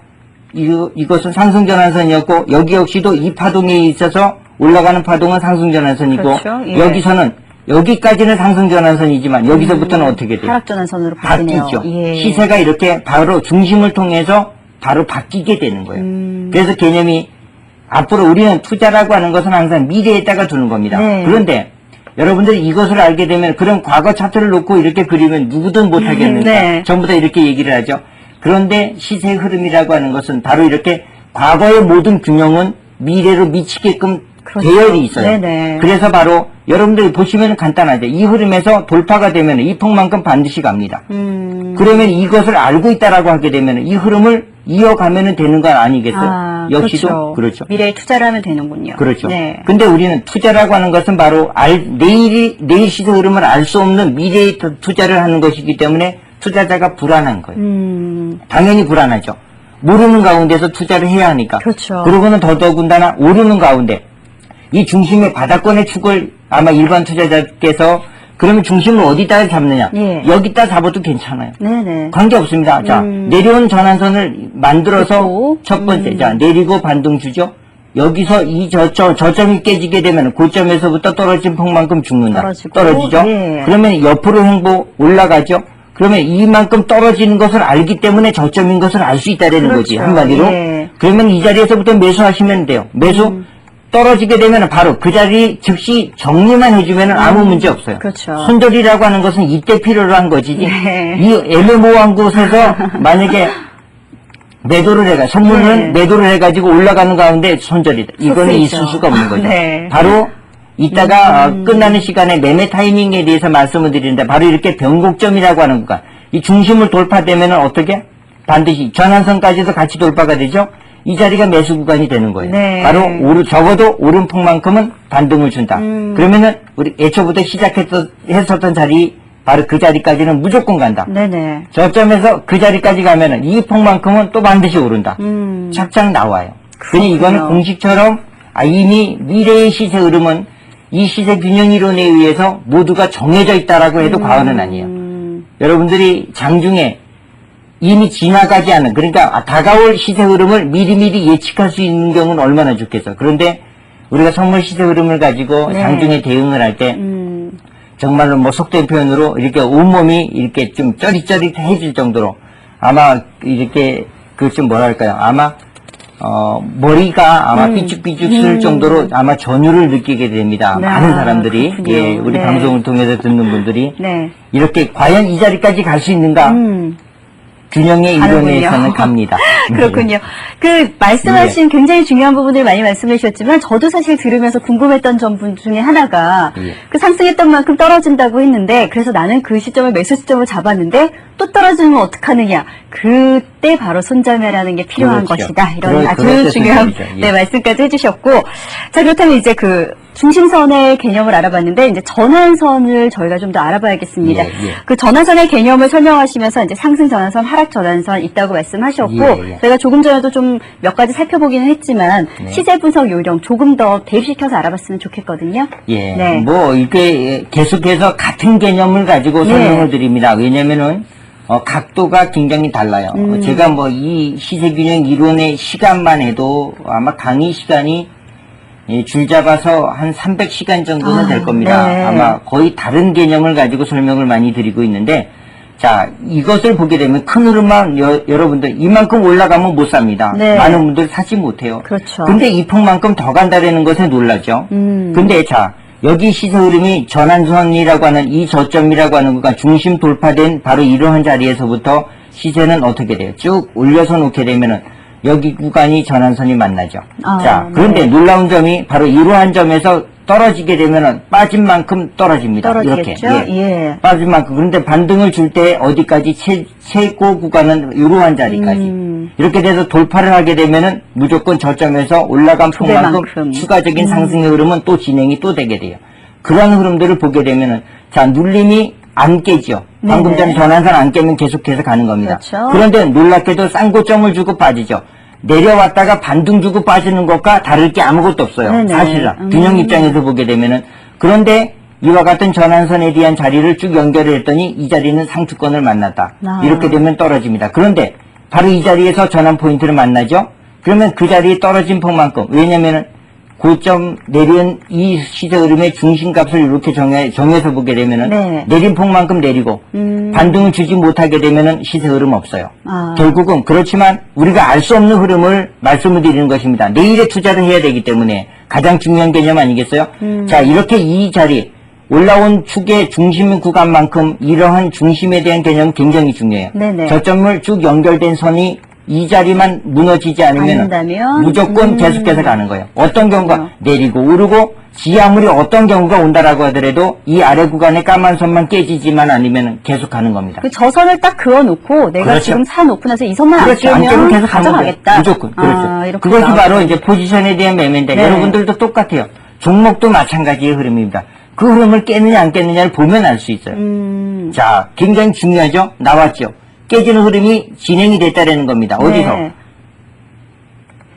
이것은 상승 전환선이었고 여기 역시도 이 파동에 있어서 올라가는 파동은 상승 전환선이고 그렇죠. 예. 여기서는 여기까지는 상승 전환선이지만 여기서부터는 어떻게 돼요? 하락 전환선으로 바뀌네요. 바뀌죠. 예. 시세가 이렇게 바로 중심을 통해서 바로 바뀌게 되는 거예요. 그래서 개념이 앞으로 우리는 투자라고 하는 것은 항상 미래에다가 두는 겁니다. 네. 그런데 여러분들이 이것을 알게 되면 그런 과거 차트를 놓고 이렇게 그리면 누구든 못하겠는가. 네. 전부 다 이렇게 얘기를 하죠. 그런데 시세 흐름이라고 하는 것은 바로 이렇게 과거의 모든 균형은 미래로 미치게끔 그렇죠. 대열이 있어요. 네네. 그래서 바로 여러분들이 보시면 간단하죠. 이 흐름에서 돌파가 되면 이 폭만큼 반드시 갑니다. 그러면 이것을 알고 있다라고 하게 되면 이 흐름을 이어가면 되는 건 아니겠어요? 역시도 그렇죠. 미래에 투자를 하면 되는군요. 그렇죠. 네. 근데 우리는 투자라고 하는 것은 바로 내일 시세 흐름을 알 수 없는 미래에 투자를 하는 것이기 때문에 투자자가 불안한 거예요. 당연히 불안하죠. 모르는 가운데서 투자를 해야 하니까. 그렇죠. 그러고는 더더군다나 오르는 가운데 이 중심의 바닥권의 축을 아마 일반 투자자께서 그러면 중심을 어디다 잡느냐? 예. 여기다 잡아도 괜찮아요. 네네. 관계없습니다. 자, 내려온 전환선을 만들어서 그렇고. 첫 번째, 자, 내리고 반등 주죠? 여기서 저점이 깨지게 되면 고점에서부터 떨어진 폭만큼 죽는다. 떨어지죠? 예. 그러면 옆으로 횡보 올라가죠? 그러면 이만큼 떨어지는 것을 알기 때문에 저점인 것을 알 수 있다는 거지. 한마디로. 예. 그러면 이 자리에서부터 매수하시면 돼요. 매수 떨어지게 되면 바로 그 자리 즉시 정리만 해주면 아무 문제 없어요. 그렇죠. 손절이라고 하는 것은 이때 필요로 한 것이지. 네. 이 애매모호한 곳에서 만약에 매도를 선물은 매도를 해가지고 올라가는 가운데 손절이다. 이거는 있을 수가 없는 거죠. 네. 바로 이따가 끝나는 시간에 매매 타이밍에 대해서 말씀을 드리는데 바로 이렇게 변곡점이라고 하는 구간. 이 중심을 돌파되면 어떻게? 반드시 전환선까지도 같이 돌파가 되죠. 이 자리가 매수 구간이 되는 거예요. 네. 바로 적어도 오른폭만큼은 반등을 준다. 그러면은 우리 애초부터 시작했었던 자리 바로 그 자리까지는 무조건 간다. 네네. 저점에서 그 자리까지 가면은 이 폭만큼은 또 반드시 오른다. 착착 나와요. 그냥 이거는 공식처럼 이미 미래의 시세 흐름은 이 시세 균형 이론에 의해서 모두가 정해져 있다라고 해도 과언은 아니에요. 여러분들이 장중에 이미 지나가지 않은, 그러니까 다가올 시세 흐름을 미리미리 예측할 수 있는 경우는 얼마나 좋겠어. 그런데 우리가 선물 시세 흐름을 가지고 네. 장중에 대응을 할 때 정말로 뭐 속된 표현으로 이렇게 온몸이 이렇게 좀 쩌릿쩌릿해질 정도로 아마 이렇게 그 좀 뭐랄까요. 아마 머리가 아마 삐죽삐죽 쓸 정도로 아마 전율을 느끼게 됩니다. 네, 많은 사람들이 그렇군요. 예, 우리 네. 방송을 통해서 듣는 분들이 네. 이렇게 과연 이 자리까지 갈 수 있는가? 균형의 이론에서는 가는군요. 갑니다. 그렇군요. 그 말씀하신 굉장히 중요한 부분들 많이 말씀해 주셨지만 저도 사실 들으면서 궁금했던 점 중에 하나가 예. 그 상승했던 만큼 떨어진다고 했는데 그래서 나는 그 시점을 매수 시점을 잡았는데 또 떨어지면 어떡하느냐. 그때 바로 손절매라는 게 필요한 그렇죠. 것이다. 이런 그럴 아주 때 중요한 손절이죠. 예. 네, 말씀까지 해주셨고 자 그렇다면 이제 그 중심선의 개념을 알아봤는데 이제 전환선을 저희가 좀 더 알아봐야겠습니다. 예, 예. 그 전환선의 개념을 설명하시면서 이제 상승 전환선, 하락 전환선 있다고 말씀하셨고 예, 예. 저희가 조금 전에도 좀 몇 가지 살펴보기는 했지만 네. 시세 분석 요령 조금 더 대입시켜서 알아봤으면 좋겠거든요. 예, 네. 뭐 이렇게 계속해서 같은 개념을 가지고 네. 설명을 드립니다. 왜냐면은 각도가 굉장히 달라요. 제가 뭐 이 시세균형 이론의 시간만 해도 아마 강의 시간이 줄 잡아서 한 300시간 정도는 될 겁니다. 네. 아마 거의 다른 개념을 가지고 설명을 많이 드리고 있는데 자 이것을 보게 되면 큰 흐름만 여러분들 이만큼 올라가면 못 삽니다. 네. 많은 분들 사지 못해요. 그렇죠. 근데 이 폭만큼 더 간다라는 것에 놀라죠. 근데 자 여기 시세 흐름이 전환선이라고 하는 이 저점이라고 하는 구간 중심 돌파된 바로 이러한 자리에서부터 시세는 어떻게 돼요? 쭉 올려서 놓게 되면은 여기 구간이 전환선이 만나죠. 자, 그런데 네. 놀라운 점이 바로 이러한 점에서 떨어지게 되면은 빠진 만큼 떨어집니다. 떨어지겠죠? 이렇게. 예. 빠진 만큼. 그런데 반등을 줄 때 어디까지 최고 구간은 이러한 자리까지. 이렇게 돼서 돌파를 하게 되면은 무조건 저점에서 올라간 두 폭만큼 배만큼. 추가적인 상승의 흐름은 또 진행이 또 되게 돼요. 그러한 흐름들을 보게 되면은 자, 눌림이 안 깨죠. 방금 전에 전환선 안 깨면 계속해서 가는 겁니다. 그렇죠. 그런데 놀랍게도 쌍고점을 주고 빠지죠. 내려왔다가 반등 주고 빠지는 것과 다를 게 아무것도 없어요. 네네. 사실은 균형 입장에서 보게 되면은 그런데 이와 같은 전환선에 대한 자리를 쭉 연결을 했더니 이 자리는 상추권을 만났다. 이렇게 되면 떨어집니다. 그런데 바로 이 자리에서 전환 포인트를 만나죠. 그러면 그 자리에 떨어진 폭만큼 왜냐면은 고점 내린 이 시세 흐름의 중심값을 이렇게 정해서 보게 되면은 네. 내린 폭만큼 내리고 반등을 주지 못하게 되면은 시세 흐름 없어요. 결국은 그렇지만 우리가 알 수 없는 흐름을 말씀을 드리는 것입니다. 내일에 투자를 해야 되기 때문에 가장 중요한 개념 아니겠어요? 자 이렇게 이 자리 올라온 축의 중심 구간만큼 이러한 중심에 대한 개념은 굉장히 중요해요. 네네. 저점을 쭉 연결된 선이 이 자리만 무너지지 않으면 않는다면? 무조건 계속해서 가는 거예요. 어떤 경우가 내리고 오르고 아무리 어떤 경우가 온다라고 하더라도 이 아래 구간의 까만 선만 깨지지만 않으면 계속 가는 겁니다. 그 저선을 딱 그어놓고 내가 그렇죠. 지금 사놓고 나서 이 선만 안 그렇죠. 안 깨면 깨면 계속 가져가겠다. 무조건. 그렇죠. 이렇게 그것이 나오죠. 바로 이제 포지션에 대한 매매인데 네. 여러분들도 똑같아요. 종목도 마찬가지의 흐름입니다. 그 흐름을 깨느냐 안 깨느냐를 보면 알 수 있어요. 자, 굉장히 중요하죠? 나왔죠? 깨지는 흐름이 진행이 됐다라는 겁니다. 어디서? 네.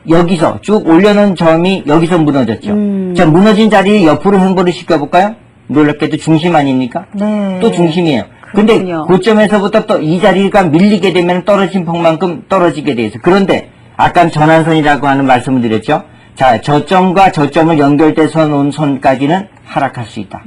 여기서 쭉 올려놓은 점이 여기서 무너졌죠. 자, 무너진 자리 옆으로 횡보를 시켜볼까요? 놀랍게도 중심 아닙니까? 네. 또 중심이에요. 근데 그렇군요. 고점에서부터 또 이 자리가 밀리게 되면 떨어진 폭만큼 떨어지게 돼 있어요. 그런데 아까 전환선이라고 하는 말씀을 드렸죠. 자, 저점과 저점을 연결돼서 놓은 선까지는 하락할 수 있다.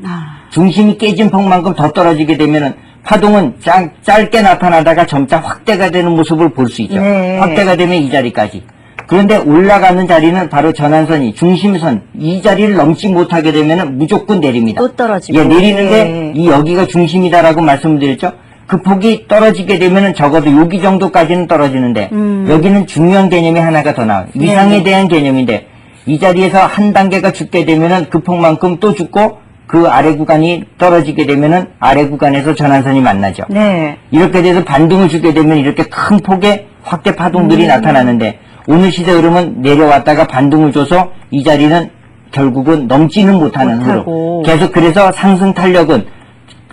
중심이 깨진 폭만큼 더 떨어지게 되면은 파동은 짧게 나타나다가 점차 확대가 되는 모습을 볼 수 있죠. 네. 확대가 되면 이 자리까지. 그런데 올라가는 자리는 바로 전환선이 중심선 이 자리를 넘지 못하게 되면 무조건 내립니다. 또 떨어지고. 예, 내리는데 네. 이 여기가 중심이다라고 말씀을 드렸죠. 그 폭이 떨어지게 되면 적어도 여기 정도까지는 떨어지는데 여기는 중요한 개념이 하나가 더 나와요. 위상에 대한 개념인데 이 자리에서 한 단계가 죽게 되면 그 폭만큼 또 죽고 그 아래 구간이 떨어지게 되면 아래 구간에서 전환선이 만나죠. 네. 이렇게 돼서 반등을 주게 되면 이렇게 큰 폭의 확대 파동들이 나타나는데 오늘 시세 흐름은 내려왔다가 반등을 줘서 이 자리는 결국은 넘지는 못하는 못하고. 흐름. 계속 그래서 상승 탄력은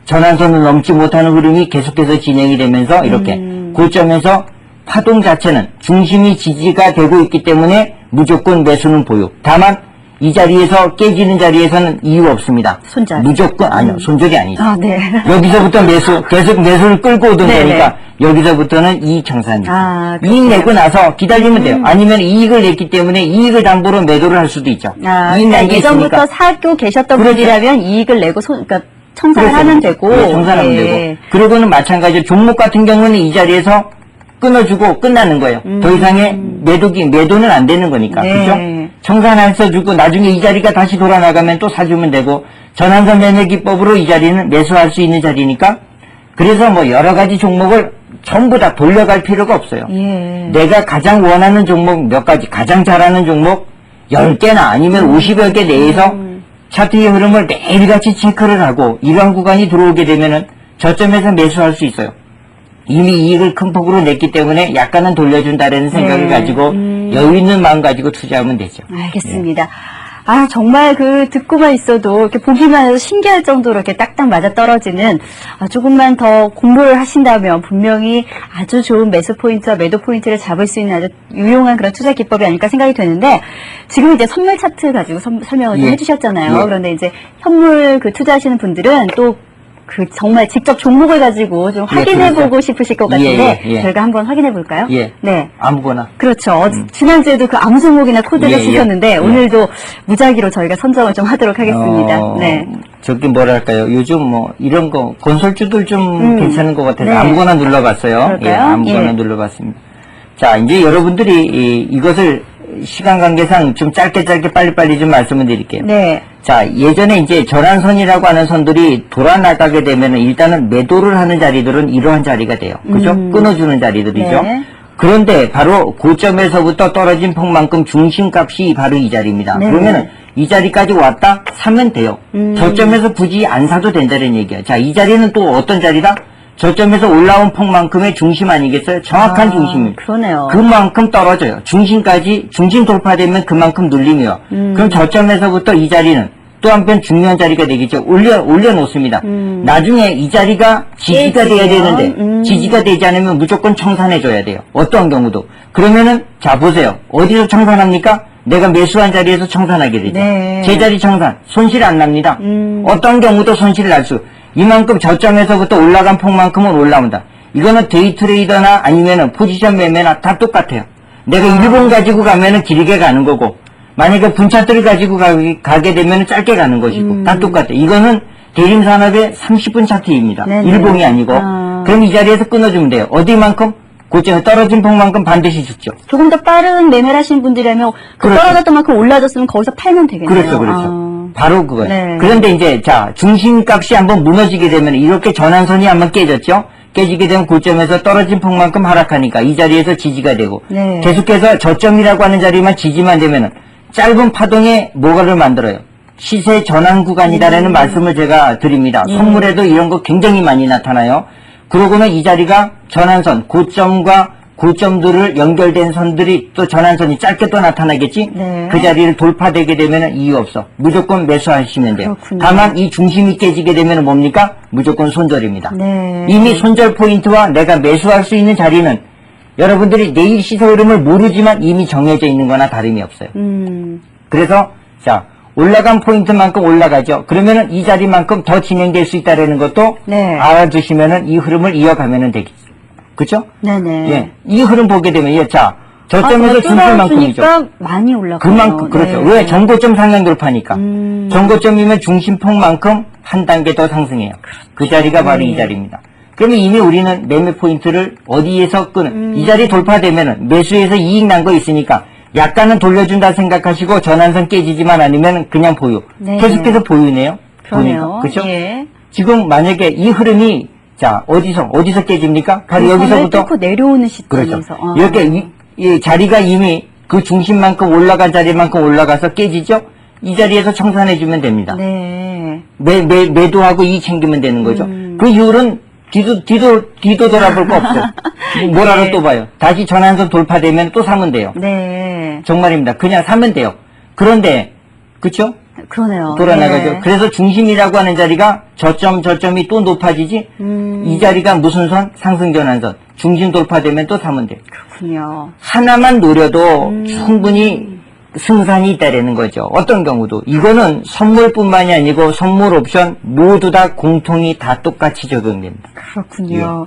전환선을 넘지 못하는 흐름이 계속해서 진행이 되면서 이렇게 고점에서 파동 자체는 중심이 지지가 되고 있기 때문에 무조건 매수는 보유. 다만 이 자리에서 깨지는 자리에서는 이유 없습니다. 손절. 무조건 아니요. 손절이 아니죠. 네. 여기서부터 계속 매수를 끌고 오던 네네. 거니까 여기서부터는 이익 청산입니다. 그렇군요. 이익 내고 나서 기다리면 돼요. 아니면 이익을 냈기 때문에 이익을 담보로 매도를 할 수도 있죠. 이익 그러니까 낸 게 예전부터 있으니까. 사고 계셨던 그렇죠. 분이라면 이익을 내고 그러니까 청산을 그렇죠. 하면 되고. 네, 청산하면 예. 되고. 그리고는 마찬가지로 종목 같은 경우는 이 자리에서 끊어주고 끝나는 거예요. 더 이상의 매도는 안 되는 거니까. 네. 그죠? 청산해서 주고 나중에 이 자리가 다시 돌아나가면 또 사주면 되고 전환선 매매 기법으로 이 자리는 매수할 수 있는 자리니까 그래서 뭐 여러 가지 종목을 전부 다 돌려갈 필요가 없어요. 예. 내가 가장 원하는 종목 몇 가지, 가장 잘하는 종목 10개나 아니면 50여 개 내에서 차트의 흐름을 매일같이 체크를 하고 이러한 구간이 들어오게 되면은 저점에서 매수할 수 있어요. 이미 이익을 큰 폭으로 냈기 때문에 약간은 돌려준다라는 생각을 가지고 여유 있는 마음 가지고 투자하면 되죠. 알겠습니다. 정말 듣고만 있어도 이렇게 보기만 해도 신기할 정도로 이렇게 딱딱 맞아 떨어지는 조금만 더 공부를 하신다면 분명히 아주 좋은 매수 포인트와 매도 포인트를 잡을 수 있는 아주 유용한 그런 투자 기법이 아닐까 생각이 되는데 지금 이제 선물 차트 가지고 설명을 좀 해주셨잖아요. 그런데 이제 현물 투자하시는 분들은 또 정말 직접 종목을 가지고 좀 확인해보고 그렇죠. 싶으실 것 같은데 저희가 한번 확인해볼까요? 예. 네. 아무거나. 그렇죠. 지난주에도 아무 종목이나 코드를 쓰셨는데 오늘도 무작위로 저희가 선정을 좀 하도록 하겠습니다. 네. 저기 뭐랄까요. 요즘 뭐 이런 거 건설주들 좀 괜찮은 것 같아서 네. 아무거나 눌러봤어요. 그럴까요? 예, 아무거나 눌러봤습니다. 자, 이제 여러분들이 이것을 시간 관계상 좀 짧게 빨리빨리 좀 말씀을 드릴게요. 네. 자, 예전에 이제 전환선이라고 하는 선들이 돌아나가게 되면은 일단은 매도를 하는 자리들은 이러한 자리가 돼요. 그죠? 끊어주는 자리들이죠. 네. 그런데 바로 고점에서부터 떨어진 폭만큼 중심값이 바로 이 자리입니다. 네. 그러면은 이 자리까지 왔다 사면 돼요. 저점에서 굳이 안 사도 된다는 얘기야. 자, 이 자리는 또 어떤 자리다? 저점에서 올라온 폭만큼의 중심 아니겠어요? 정확한 중심입니다. 그러네요. 그만큼 떨어져요. 중심 돌파되면 그만큼 눌림이요. 그럼 저점에서부터 이 자리는 또 한편 중요한 자리가 되겠죠. 올려놓습니다. 나중에 이 자리가 지지가 돼야 되는데 지지가 되지 않으면 무조건 청산해줘야 돼요. 어떠한 경우도. 그러면은 자 보세요. 어디서 청산합니까? 내가 매수한 자리에서 청산하게 되죠. 네. 제자리 청산. 손실 안 납니다. 어떤 경우도 손실을 날 수. 이만큼 저점에서부터 올라간 폭만큼은 올라온다. 이거는 데이 트레이더나 아니면은 포지션 매매나 다 똑같아요. 내가 일본 가지고 가면은 길게 가는 거고, 만약에 분차트를 가지고 가게 되면 짧게 가는 것이고, 다 똑같아요. 이거는 대림산업의 30분 차트입니다. 네네. 일봉이 아니고. 그럼 이 자리에서 끊어주면 돼요. 어디만큼? 고점에 떨어진 폭만큼 반드시 죽죠. 조금 더 빠른 매매를 하시는 분들이라면 그렇죠. 떨어졌던 만큼 올라졌으면 거기서 팔면 되겠네요. 그렇죠. 바로 그거예요. 네. 그런데 이제 자 중심값이 한번 무너지게 되면 이렇게 전환선이 한번 깨졌죠. 깨지게 되면 고점에서 떨어진 폭만큼 하락하니까 이 자리에서 지지가 되고 네. 계속해서 저점이라고 하는 자리만 지지만 되면은 짧은 파동의 뭐가를 만들어요. 시세 전환 구간이다라는 말씀을 제가 드립니다. 선물에도 이런 거 굉장히 많이 나타나요. 그러고는 이 자리가 전환선, 고점과 고점들을 연결된 선들이 또 전환선이 짧게 또 나타나겠지? 네. 그 자리를 돌파되게 되면 이유 없어. 무조건 매수하시면 돼요. 그렇군요. 다만 이 중심이 깨지게 되면 뭡니까? 무조건 손절입니다. 네. 이미 손절 포인트와 내가 매수할 수 있는 자리는 여러분들이 내일 시세 흐름을 모르지만 이미 정해져 있는 거나 다름이 없어요. 그래서 자 올라간 포인트만큼 올라가죠. 그러면은 이 자리만큼 더 진행될 수 있다는 것도 네. 알아두시면은 이 흐름을 이어가면은 되겠죠. 그렇죠? 네네. 예, 이 흐름 보게 되면 자 저점에서 중심만큼이죠. 뚫어주니까 많이 올라가요. 그만큼 그렇죠. 네. 왜 전고점 상향 돌파니까. 전고점이면 중심폭만큼 한 단계 더 상승해요. 그 자리가 바로 이 자리입니다. 그러면 이미 우리는 매매 포인트를 어디에서 끄는 이 자리 돌파되면은 매수해서 이익 난 거 있으니까 약간은 돌려준다 생각하시고 전환선 깨지지만 않으면 그냥 보유. 네. 계속해서 보유네요. 그러네요. 그렇죠? 예. 지금 만약에 이 흐름이 자 어디서 깨집니까? 바로 여기서부터 뚫고 내려오는 그렇죠. 시점에서. 이렇게 이 자리가 이미 그 중심만큼 올라간 자리만큼 올라가서 깨지죠? 이 자리에서 청산해주면 됩니다. 네. 매도하고 이익 챙기면 되는 거죠. 그 이후로는 뒤도 돌아볼 거 없어요. 뭐라도 네. 또 봐요. 다시 전환선 돌파되면 또 사면 돼요. 네. 정말입니다. 그냥 사면 돼요. 그런데, 그쵸? 그러네요. 돌아나가죠. 네. 그래서 중심이라고 하는 자리가 저점이 또 높아지지? 이 자리가 무슨 선? 상승 전환선. 중심 돌파되면 또 사면 돼요. 그렇군요. 하나만 노려도 충분히 승산이 있다라는 거죠. 어떤 경우도. 이거는 선물뿐만이 아니고 선물 옵션 모두 다 공통이 다 똑같이 적용됩니다. 그렇군요.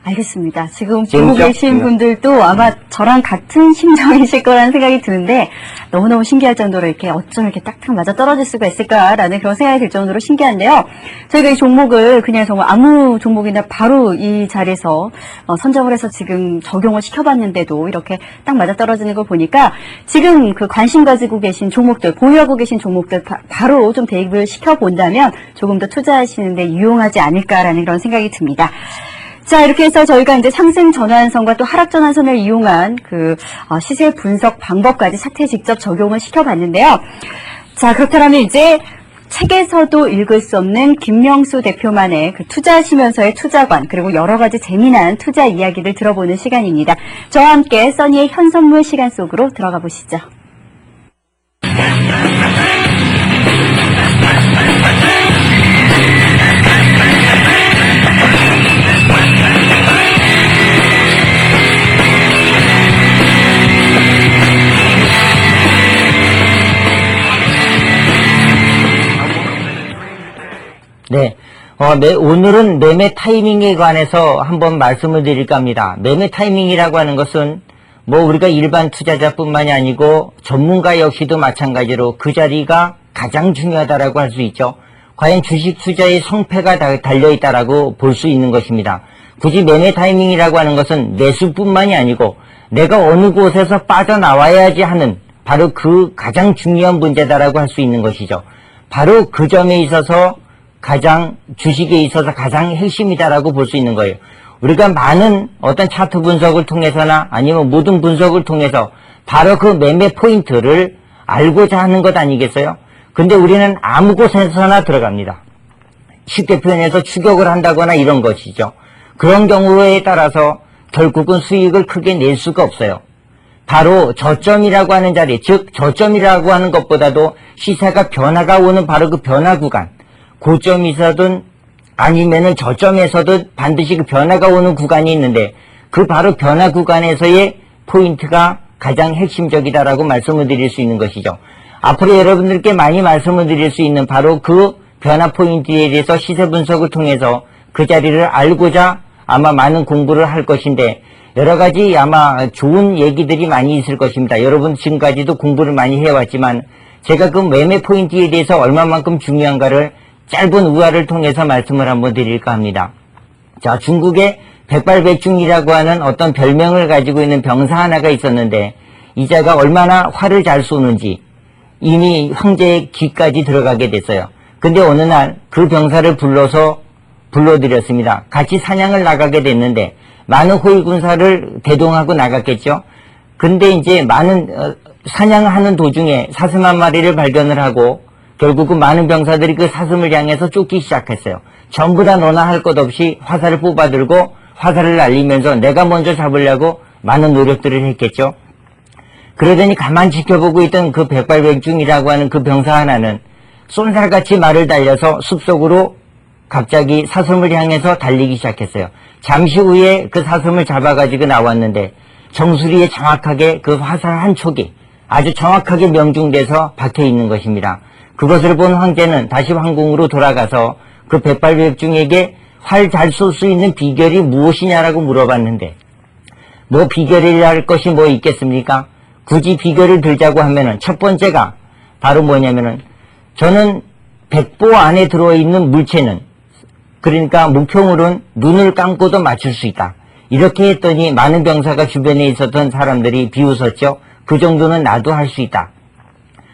알겠습니다. 지금 보고 재밌죠? 계신 분들도 아마 저랑 같은 심정이실 거라는 생각이 드는데 너무너무 신기할 정도로 이렇게 어쩜 이렇게 딱딱 맞아 떨어질 수가 있을까라는 그런 생각이 들 정도로 신기한데요. 저희가 이 종목을 그냥 정말 아무 종목이나 바로 이 자리에서 선정을 해서 지금 적용을 시켜봤는데도 이렇게 딱 맞아 떨어지는 걸 보니까 지금 그 관심 가지고 계신 종목들, 보유하고 계신 종목들 바로 좀 대입을 시켜본다면 조금 더 투자하시는데 유용하지 않을까라는 그런 생각이 듭니다. 자, 이렇게 해서 저희가 이제 상승 전환선과 또 하락 전환선을 이용한 그 시세 분석 방법까지 차트에 직접 적용을 시켜봤는데요. 자, 그렇다면 이제 책에서도 읽을 수 없는 김명수 대표만의 그 투자하시면서의 투자관 그리고 여러 가지 재미난 투자 이야기를 들어보는 시간입니다. 저와 함께 써니의 현선물 시간 속으로 들어가 보시죠. 네. 오늘은 매매 타이밍에 관해서 한번 말씀을 드릴까 합니다. 매매 타이밍이라고 하는 것은 뭐 우리가 일반 투자자뿐만이 아니고 전문가 역시도 마찬가지로 그 자리가 가장 중요하다라고 할 수 있죠. 과연 주식 투자의 성패가 달려있다라고 볼 수 있는 것입니다. 굳이 매매 타이밍이라고 하는 것은 매수뿐만이 아니고 내가 어느 곳에서 빠져나와야지 하는 바로 그 가장 중요한 문제다라고 할 수 있는 것이죠. 바로 그 점에 있어서 가장 주식에 있어서 가장 핵심이다라고 볼 수 있는 거예요. 우리가 많은 어떤 차트 분석을 통해서나 아니면 모든 분석을 통해서 바로 그 매매 포인트를 알고자 하는 것 아니겠어요? 근데 우리는 아무 곳에서나 들어갑니다. 쉽게 표현해서 추격을 한다거나 이런 것이죠. 그런 경우에 따라서 결국은 수익을 크게 낼 수가 없어요. 바로 저점이라고 하는 자리, 즉 저점이라고 하는 것보다도 시세가 변화가 오는 바로 그 변화 구간, 고점이서든 아니면은 저점에서든 반드시 그 변화가 오는 구간이 있는데 그 바로 변화 구간에서의 포인트가 가장 핵심적이다라고 말씀을 드릴 수 있는 것이죠. 앞으로 여러분들께 많이 말씀을 드릴 수 있는 바로 그 변화 포인트에 대해서 시세 분석을 통해서 그 자리를 알고자 아마 많은 공부를 할 것인데 여러 가지 아마 좋은 얘기들이 많이 있을 것입니다. 여러분 지금까지도 공부를 많이 해왔지만 제가 그 매매 포인트에 대해서 얼마만큼 중요한가를 짧은 우화를 통해서 말씀을 한번 드릴까 합니다. 자, 중국에 백발백중이라고 하는 어떤 별명을 가지고 있는 병사 하나가 있었는데 이 자가 얼마나 활을 잘 쏘는지 이미 황제의 귀까지 들어가게 됐어요. 근데 어느 날 그 병사를 불러서 불러들였습니다. 같이 사냥을 나가게 됐는데 많은 호위 군사를 대동하고 나갔겠죠. 근데 이제 많은 사냥을 하는 도중에 사슴 한 마리를 발견을 하고 결국은 많은 병사들이 그 사슴을 향해서 쫓기 시작했어요. 전부 다 너나 할 것 없이 화살을 뽑아들고 화살을 날리면서 내가 먼저 잡으려고 많은 노력들을 했겠죠. 그러더니 가만 지켜보고 있던 그 백발백중이라고 하는 그 병사 하나는 쏜살같이 말을 달려서 숲속으로 갑자기 사슴을 향해서 달리기 시작했어요. 잠시 후에 그 사슴을 잡아가지고 나왔는데 정수리에 정확하게 그 화살 한 촉이 아주 정확하게 명중돼서 박혀 있는 것입니다. 그것을 본 황제는 다시 황궁으로 돌아가서 그 백발백중에게 활 잘 쏠 수 있는 비결이 무엇이냐라고 물어봤는데 뭐 비결이라 할 것이 뭐 있겠습니까? 굳이 비결을 들자고 하면은 첫 번째가 바로 뭐냐면은 저는 백보 안에 들어있는 물체는 그러니까 목표물은 눈을 감고도 맞출 수 있다. 이렇게 했더니 많은 병사가 주변에 있었던 사람들이 비웃었죠. 그 정도는 나도 할 수 있다.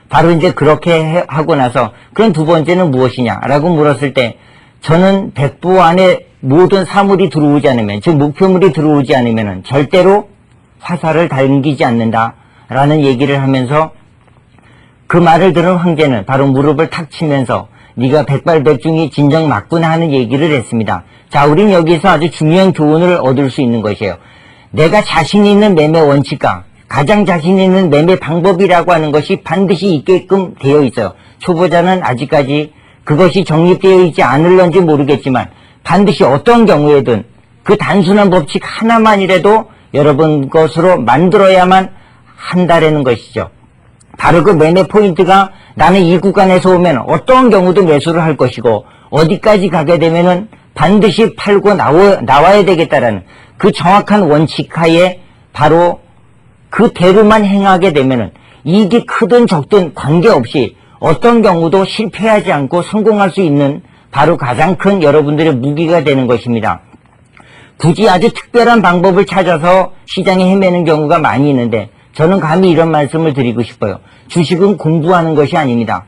바로 이제 그렇게 하고 나서 그럼 두 번째는 무엇이냐라고 물었을 때 저는 백보 안에 모든 사물이 들어오지 않으면 즉 목표물이 들어오지 않으면 절대로 화살을 당기지 않는다라는 얘기를 하면서 그 말을 들은 황제는 바로 무릎을 탁 치면서 네가 백발백중이 진정 맞구나 하는 얘기를 했습니다. 자, 우린 여기서 아주 중요한 교훈을 얻을 수 있는 것이에요. 내가 자신 있는 매매 원칙과 가장 자신 있는 매매 방법이라고 하는 것이 반드시 있게끔 되어 있어요. 초보자는 아직까지 그것이 정립되어 있지 않을런지 모르겠지만 반드시 어떤 경우에든 그 단순한 법칙 하나만이라도 여러분 것으로 만들어야만 한다라는 것이죠. 바로 그 매매 포인트가 나는 이 구간에서 오면 어떤 경우도 매수를 할 것이고 어디까지 가게 되면은 반드시 팔고 나와야 되겠다라는 그 정확한 원칙 하에 바로 그 대로만 행하게 되면은 이익이 크든 적든 관계없이 어떤 경우도 실패하지 않고 성공할 수 있는 바로 가장 큰 여러분들의 무기가 되는 것입니다. 굳이 아주 특별한 방법을 찾아서 시장에 헤매는 경우가 많이 있는데 저는 감히 이런 말씀을 드리고 싶어요. 주식은 공부하는 것이 아닙니다.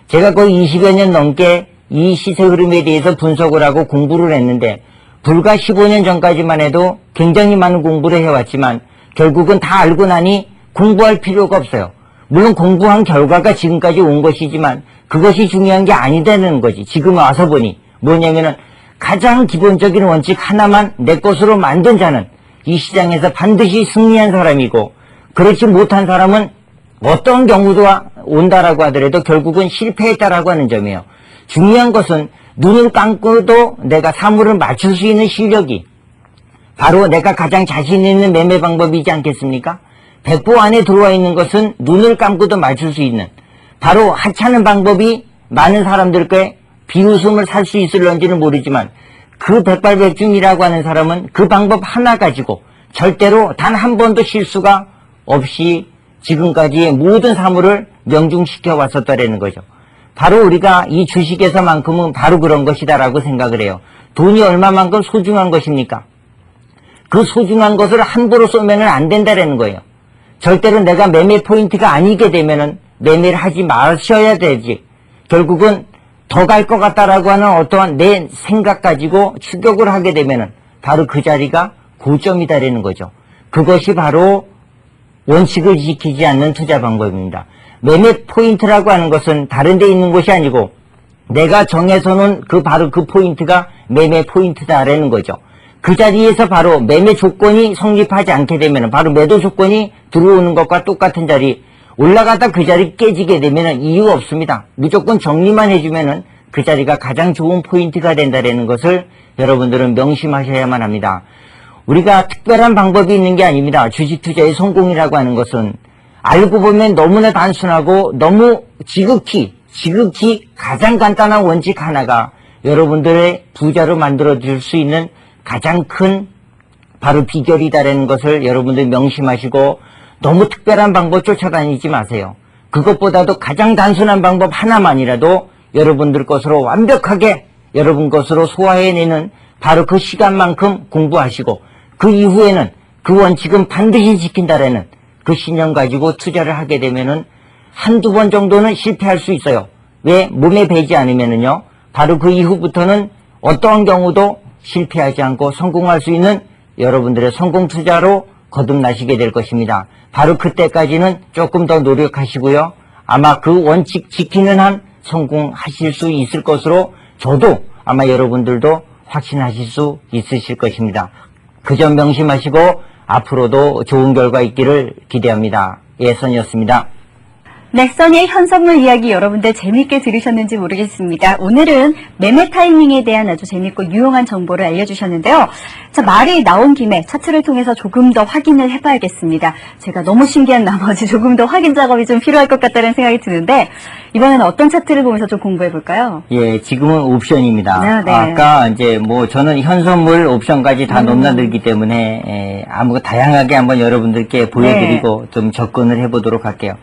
제가 거의 20여 년 넘게 이 시세 흐름에 대해서 분석을 하고 공부를 했는데 불과 15년 전까지만 해도 굉장히 많은 공부를 해왔지만 결국은 다 알고 나니 공부할 필요가 없어요. 물론 공부한 결과가 지금까지 온 것이지만 그것이 중요한 게 아니다는 거지. 지금 와서 보니 뭐냐면은 가장 기본적인 원칙 하나만 내 것으로 만든 자는 이 시장에서 반드시 승리한 사람이고 그렇지 못한 사람은 어떤 경우도 온다라고 하더라도 결국은 실패했다라고 하는 점이에요. 중요한 것은 눈을 감고도 내가 사물을 맞출 수 있는 실력이 바로 내가 가장 자신 있는 매매 방법이지 않겠습니까? 백보 안에 들어와 있는 것은 눈을 감고도 맞출 수 있는 바로 하찮은 방법이 많은 사람들께 비웃음을 살 수 있을런지는 모르지만 그 백발백중이라고 하는 사람은 그 방법 하나 가지고 절대로 단 한 번도 실수가 없이 지금까지의 모든 사물을 명중시켜 왔었다라는 거죠. 바로 우리가 이 주식에서만큼은 바로 그런 것이다라고 생각을 해요. 돈이 얼마만큼 소중한 것입니까? 그 소중한 것을 함부로 쏘면 안 된다라는 거예요. 절대로 내가 매매 포인트가 아니게 되면은 매매를 하지 마셔야 되지. 결국은 더 갈 것 같다라고 하는 어떠한 내 생각 가지고 추격을 하게 되면은 바로 그 자리가 고점이다라는 거죠. 그것이 바로 원칙을 지키지 않는 투자 방법입니다. 매매 포인트라고 하는 것은 다른 데 있는 것이 아니고 내가 정해서 놓은 바로 그 포인트가 매매 포인트다라는 거죠. 그 자리에서 바로 매매 조건이 성립하지 않게 되면 바로 매도 조건이 들어오는 것과 똑같은 자리 올라가다 그 자리 깨지게 되면 이유 없습니다. 무조건 정리만 해주면 그 자리가 가장 좋은 포인트가 된다는 것을 여러분들은 명심하셔야만 합니다. 우리가 특별한 방법이 있는 게 아닙니다. 주식 투자의 성공이라고 하는 것은 알고 보면 너무나 단순하고 너무 지극히 가장 간단한 원칙 하나가 여러분들의 부자로 만들어 줄 수 있는 가장 큰 바로 비결이다라는 것을 여러분들 명심하시고 너무 특별한 방법 쫓아다니지 마세요. 그것보다도 가장 단순한 방법 하나만이라도 여러분들 것으로 완벽하게 여러분 것으로 소화해내는 바로 그 시간만큼 공부하시고 그 이후에는 그 원칙은 반드시 지킨다라는 그 신념 가지고 투자를 하게 되면은 한두 번 정도는 실패할 수 있어요. 왜? 몸에 배지 않으면은요. 바로 그 이후부터는 어떠한 경우도 실패하지 않고 성공할 수 있는 여러분들의 성공 투자로 거듭나시게 될 것입니다. 바로 그때까지는 조금 더 노력하시고요. 아마 그 원칙 지키는 한 성공하실 수 있을 것으로 저도 아마 여러분들도 확신하실 수 있으실 것입니다. 그 점 명심하시고 앞으로도 좋은 결과 있기를 기대합니다. 예, 선이었습니다. 네, 써니의 현선물 이야기 여러분들 재미있게 들으셨는지 모르겠습니다. 오늘은 매매 타이밍에 대한 아주 재미있고 유용한 정보를 알려주셨는데요. 자, 말이 나온 김에 차트를 통해서 조금 더 확인을 해봐야겠습니다. 제가 너무 신기한 나머지 조금 더 확인 작업이 좀 필요할 것 같다는 생각이 드는데 이번에는 어떤 차트를 보면서 좀 공부해볼까요? 예, 지금은 옵션입니다. 네. 아까 이제 뭐 저는 현선물 옵션까지 다 넘나들기 때문에 다양하게 한번 여러분들께 보여드리고 좀 접근을 해보도록 할게요.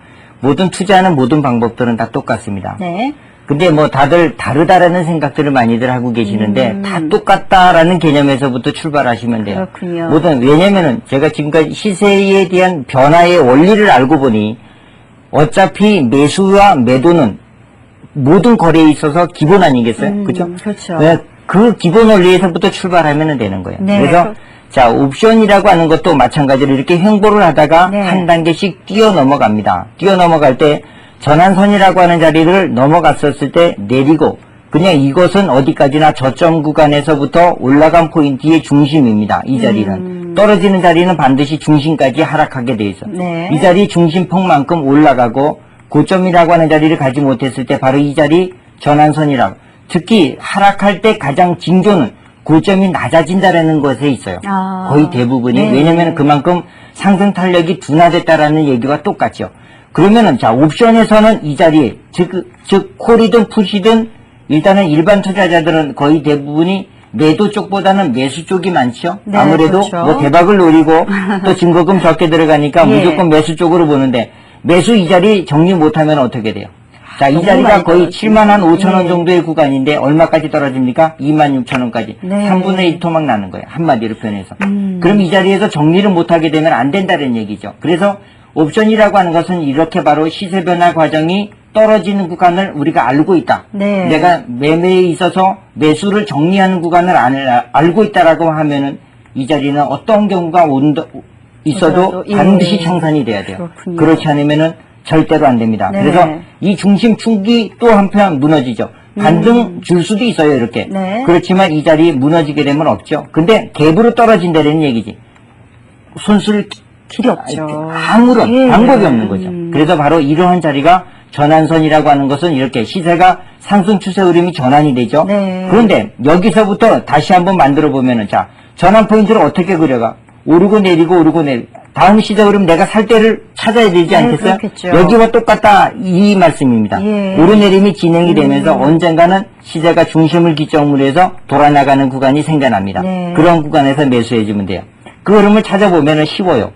모든 투자하는 모든 방법들은 다 똑같습니다. 네. 근데 뭐 다들 다르다라는 생각들을 많이들 하고 계시는데 다 똑같다라는 개념에서부터 출발하시면 돼요. 그렇군요. 왜냐면은 제가 지금까지 시세에 대한 변화의 원리를 알고 보니 어차피 매수와 매도는 모든 거래에 있어서 기본 아니겠어요? 그렇죠? 그렇죠. 네, 그 기본 원리에서부터 출발하면 되는 거예요. 네. 그래서 자, 옵션이라고 하는 것도 마찬가지로 이렇게 횡보를 하다가 네. 한 단계씩 뛰어 넘어갑니다. 뛰어 넘어갈 때 전환선이라고 하는 자리를 넘어갔었을 때 내리고 그냥 이것은 어디까지나 저점 구간에서부터 올라간 포인트의 중심입니다. 이 자리는. 떨어지는 자리는 반드시 중심까지 하락하게 돼 있어. 네. 이 자리 중심폭만큼 올라가고 고점이라고 하는 자리를 가지 못했을 때 바로 이 자리 전환선이라고. 특히 하락할 때 가장 징조는 고점이 낮아진다라는 것에 있어요. 거의 대부분이. 네. 왜냐면 그만큼 상승 탄력이 둔화됐다라는 얘기와 똑같죠. 그러면은 자, 옵션에서는 이 자리에 즉 콜이든 풋이든 일단은 일반 투자자들은 거의 대부분이 매도 쪽보다는 매수 쪽이 많죠. 네, 아무래도 그렇죠. 뭐 대박을 노리고 또 증거금 적게 들어가니까 예. 무조건 매수 쪽으로 보는데 매수 이 자리 정리 못하면 어떻게 돼요? 자, 이 너무 자리가 많이 거의 떨어지죠. 7만 한 5천 원 예. 정도의 구간인데 얼마까지 떨어집니까? 2만 6천 원까지. 네. 3분의 1 토막 나는 거예요. 한마디로 표현해서. 그럼 이 자리에서 정리를 못하게 되면 안 된다는 얘기죠. 그래서 옵션이라고 하는 것은 이렇게 바로 시세 변화 과정이 떨어지는 구간을 우리가 알고 있다. 네. 내가 매매에 있어서 매수를 정리하는 구간을 알고 있다라고 하면은 이 자리는 어떤 경우가 있어도 예. 반드시 청산이 돼야 돼요. 그렇군요. 그렇지 않으면은 절대로 안 됩니다. 네. 그래서 이 중심축이 또 한편 무너지죠. 반등 줄 수도 있어요, 이렇게. 네. 그렇지만 이 자리 무너지게 되면 없죠. 근데 갭으로 떨어진다는 얘기지. 손쓸 길이 없죠. 아무런 예. 방법이 없는 거죠. 그래서 바로 이러한 자리가 전환선이라고 하는 것은 이렇게 시세가 상승 추세 흐름이 전환이 되죠. 네. 그런데 여기서부터 다시 한번 만들어 보면은 자, 전환 포인트를 어떻게 그려가? 오르고 내리고 오르고 내리고. 다음 시세 흐름 내가 살 때를 찾아야 되지 네, 않겠어요? 그렇겠죠. 여기와 똑같다 이 말씀입니다. 예. 오르내림이 진행이 되면서 언젠가는 시세가 중심을 기점으로 해서 돌아나가는 구간이 생겨납니다. 네. 그런 구간에서 매수해주면 돼요. 그 흐름을 찾아보면 쉬워요.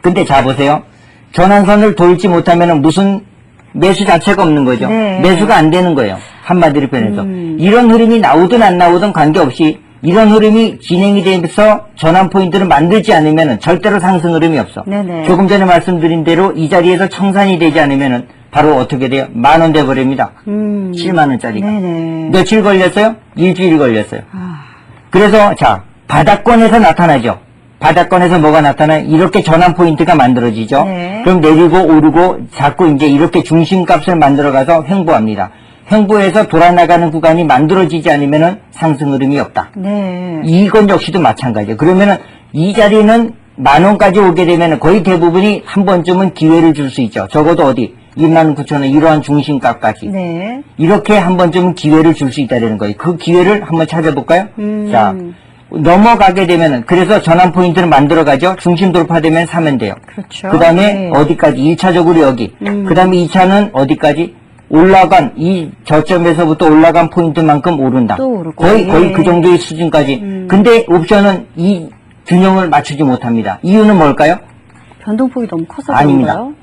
근데 자 보세요. 전환선을 돌지 못하면 무슨 매수 자체가 없는 거죠. 네. 매수가 안 되는 거예요. 한마디로 표현해서. 이런 흐름이 나오든 안 나오든 관계없이 이런 흐름이 진행이 되면서 전환 포인트를 만들지 않으면 절대로 상승 흐름이 없어. 네네. 조금 전에 말씀드린 대로 이 자리에서 청산이 되지 않으면 바로 어떻게 돼요? 10,000원 돼버립니다. 7만 원짜리가. 네네. 며칠 걸렸어요? 일주일 걸렸어요. 아. 그래서 자, 바닥권에서 나타나죠. 바닥권에서 뭐가 나타나요? 이렇게 전환 포인트가 만들어지죠. 네. 그럼 내리고 오르고 자꾸 이제 이렇게 중심값을 만들어가서 횡보합니다. 횡보해서 돌아나가는 구간이 만들어지지 않으면 상승 흐름이 없다. 네. 이건 역시도 마찬가지예요. 그러면은 이 자리는 10,000원까지 오게 되면 거의 대부분이 한 번쯤은 기회를 줄 수 있죠. 적어도 어디 29,000원 이러한 중심값까지. 네. 이렇게 한 번쯤은 기회를 줄 수 있다는 거예요. 그 기회를 한번 찾아볼까요? 자, 넘어가게 되면은 그래서 전환 포인트를 만들어가죠. 중심 돌파되면 사면 돼요. 그렇죠. 그 다음에 네. 어디까지? 1차적으로 여기. 그 다음에 2차는 어디까지? 올라간 이 저점에서부터 올라간 포인트만큼 오른다. 또 오르고. 거의 예. 그 정도의 수준까지. 근데 옵션은 이 균형을 맞추지 못합니다. 이유는 뭘까요? 변동폭이 너무 커서 아닙니다. 그런가요?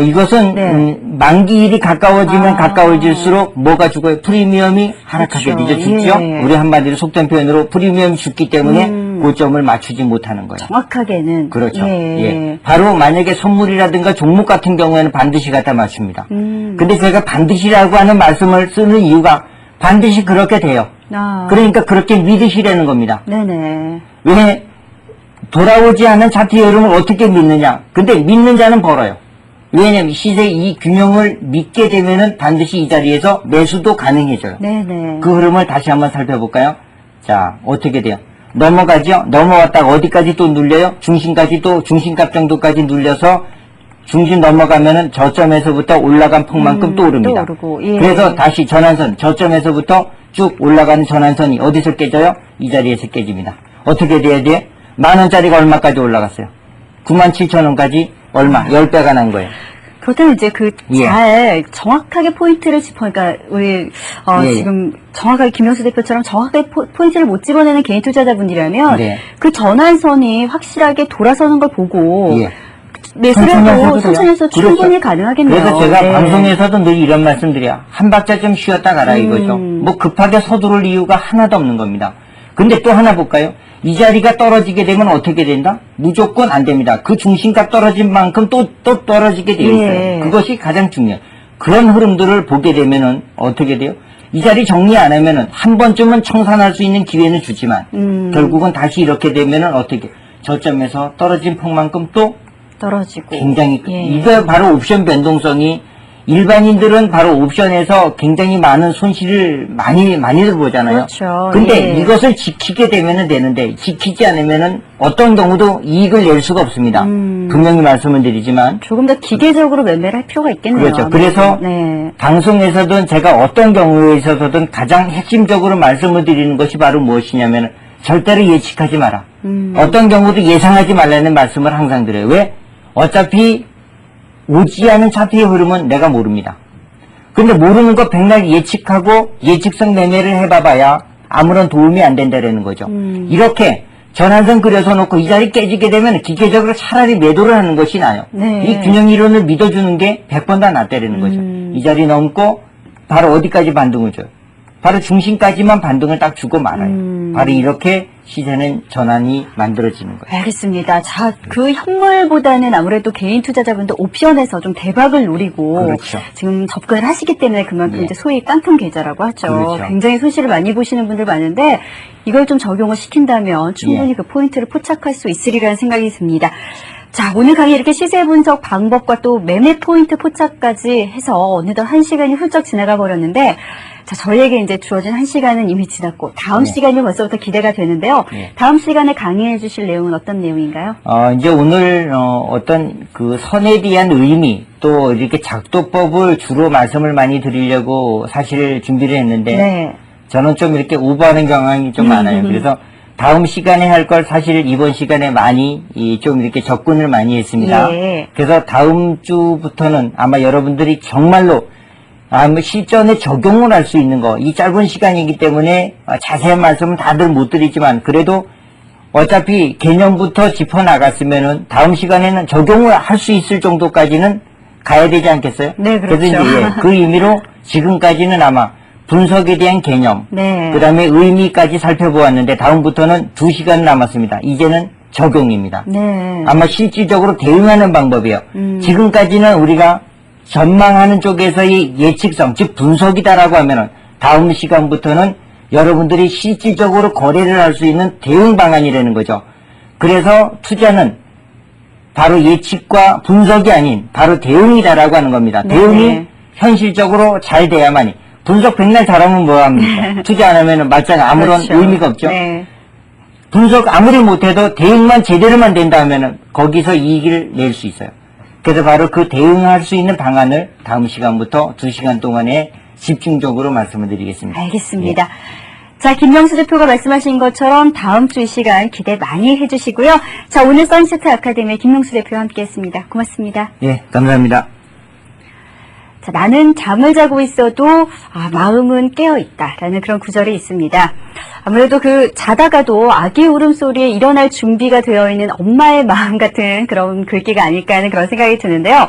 이것은 네. 만기일이 가까워지면 가까워질수록 뭐가 죽어요? 프리미엄이 하락하게 그렇죠. 되죠. 죽죠? 예. 우리 한마디로 속된 표현으로 프리미엄이 죽기 때문에 고점을 맞추지 못하는 거예요. 정확하게는. 그렇죠. 예. 예. 바로 만약에 선물이라든가 종목 같은 경우에는 반드시 갖다 맞춥니다. 근데 제가 반드시라고 하는 말씀을 쓰는 이유가 반드시 그렇게 돼요. 그러니까 그렇게 믿으시라는 겁니다. 네네. 왜 돌아오지 않은 차트의 흐름을 어떻게 믿느냐? 근데 믿는 자는 벌어요. 왜냐면 시세 이 균형을 믿게 되면은 반드시 이 자리에서 매수도 가능해져요. 네네. 그 흐름을 다시 한번 살펴볼까요? 자, 어떻게 돼요? 넘어가죠? 넘어왔다가 어디까지 또 눌려요? 중심까지 또 중심값 정도까지 눌려서 중심 넘어가면은 저점에서부터 올라간 폭만큼 또 오릅니다. 또 오르고, 예. 그래서 다시 전환선, 저점에서부터 쭉 올라가는 전환선이 어디서 깨져요? 이 자리에서 깨집니다. 어떻게 돼야 돼요? 10,000원짜리가 얼마까지 올라갔어요? 97,000원까지 얼마? 10배가 난 거예요. 그렇다면 이제 예. 잘 정확하게 포인트를 짚어, 그러니까 우리 예. 지금 정확하게 김영수 대표처럼 정확하게 포인트를 못 집어내는 개인 투자자분들이라면 네. 그 전환선이 확실하게 돌아서는 걸 보고 예. 매수를 해도 천천히 해서 그렇죠. 충분히 가능하겠네요. 그래서 제가 네. 방송에서도 늘 이런 말씀드려요. 한 박자 좀 쉬었다 가라 이거죠. 뭐 급하게 서두를 이유가 하나도 없는 겁니다. 근데 또 하나 볼까요? 이 자리가 떨어지게 되면 어떻게 된다? 무조건 안 됩니다. 그 중심값 떨어진 만큼 또 떨어지게 되어 있어요. 예. 그것이 가장 중요해요. 그런 흐름들을 보게 되면은 어떻게 돼요? 이 자리 정리 안 하면은 한 번쯤은 청산할 수 있는 기회는 주지만 결국은 다시 이렇게 되면은 어떻게 저점에서 떨어진 폭만큼 또 떨어지고 굉장히 예. 이거 바로 옵션 변동성이 일반인들은 바로 옵션에서 굉장히 많은 손실을 많이들 보잖아요. 그렇죠. 근데 예. 이것을 지키게 되면은 되는데 지키지 않으면은 어떤 경우도 이익을 낼 수가 없습니다. 분명히 말씀을 드리지만 조금 더 기계적으로 매매를 할 필요가 있겠네요. 그렇죠. 그래서 네. 방송에서든 제가 어떤 경우에 있어서든 가장 핵심적으로 말씀을 드리는 것이 바로 무엇이냐면 절대로 예측하지 마라. 어떤 경우도 예상하지 말라는 말씀을 항상 드려요. 왜? 어차피 오지 않은 차트의 흐름은 내가 모릅니다. 근데 모르는 거 백날 예측하고 예측성 매매를 해봐봐야 아무런 도움이 안 된다는 거죠. 이렇게 전환선 그려서 놓고 이 자리 깨지게 되면 기계적으로 차라리 매도를 하는 것이 나아요. 네. 이 균형 이론을 믿어주는 게 100번 다 낫다는 거죠. 이 자리 넘고 바로 어디까지 반등을 줘요? 바로 중심까지만 반등을 딱 주고 말아요. 바로 이렇게 시세는 전환이 만들어지는 거예요. 알겠습니다. 자, 그 현물보다는 아무래도 개인 투자자분들 옵션에서 좀 대박을 노리고 그렇죠. 지금 접근을 하시기 때문에 그만큼 예. 이제 소위 깡통 계좌라고 하죠. 그렇죠. 굉장히 손실을 많이 보시는 분들 많은데 이걸 좀 적용을 시킨다면 충분히 예. 그 포인트를 포착할 수 있으리라는 생각이 듭니다. 자, 오늘 강의 이렇게 시세 분석 방법과 또 매매 포인트 포착까지 해서 어느덧 1시간이 훌쩍 지나가 버렸는데 자, 저희에게 이제 주어진 1시간은 이미 지났고 다음 네. 시간이 벌써부터 기대가 되는데요. 네. 다음 시간에 강의해 주실 내용은 어떤 내용인가요? 이제 오늘 어떤 그 선에 대한 의미 또 이렇게 작도법을 주로 말씀을 많이 드리려고 사실 준비를 했는데 네. 저는 좀 이렇게 오버하는 경향이 좀 많아요. 그래서 다음 시간에 할 걸 사실 이번 시간에 많이 좀 이렇게 접근을 많이 했습니다. 예. 그래서 다음 주부터는 아마 여러분들이 정말로 뭐 실전에 적용을 할 수 있는 거, 이 짧은 시간이기 때문에 자세한 말씀은 다들 못 드리지만 그래도 어차피 개념부터 짚어나갔으면은 다음 시간에는 적용을 할 수 있을 정도까지는 가야 되지 않겠어요? 네, 그렇죠. 그래서 이제 그 의미로 지금까지는 아마 분석에 대한 개념, 네. 그 다음에 의미까지 살펴보았는데 다음부터는 2시간 남았습니다. 이제는 적용입니다. 네. 아마 실질적으로 대응하는 방법이에요. 지금까지는 우리가 전망하는 쪽에서의 예측성, 즉 분석이다라고 하면은 다음 시간부터는 여러분들이 실질적으로 거래를 할 수 있는 대응 방안이라는 거죠. 그래서 투자는 바로 예측과 분석이 아닌 바로 대응이다라고 하는 겁니다. 네. 대응이 현실적으로 잘 돼야만이. 분석 백날 잘하면 뭐합니까? 투자 안 하면 말짱 아무런 그렇죠. 의미가 없죠. 네. 분석 아무리 못해도 대응만 제대로만 된다 하면은 거기서 이익을 낼 수 있어요. 그래서 바로 그 대응할 수 있는 방안을 다음 시간부터 2시간 동안에 집중적으로 말씀을 드리겠습니다. 알겠습니다. 자, 김명수 대표가 말씀하신 것처럼 다음 주 이 시간 기대 많이 해주시고요. 자, 오늘 선세트 아카데미의 김명수 대표와 함께했습니다. 고맙습니다. 예, 감사합니다. 자, 나는 잠을 자고 있어도 마음은 깨어있다라는 그런 구절이 있습니다. 아무래도 그 자다가도 아기 울음소리에 일어날 준비가 되어 있는 엄마의 마음 같은 그런 글귀가 아닐까 하는 그런 생각이 드는데요.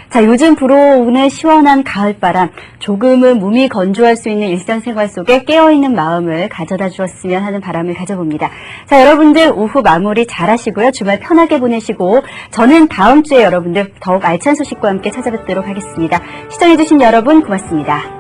자, 요즘 불어오는 시원한 가을바람, 조금은 몸이 건조할 수 있는 일상생활 속에 깨어있는 마음을 가져다 주었으면 하는 바람을 가져봅니다. 자, 여러분들 오후 마무리 잘 하시고요. 주말 편하게 보내시고 저는 다음 주에 여러분들 더욱 알찬 소식과 함께 찾아뵙도록 하겠습니다. 시청해주신 여러분 고맙습니다.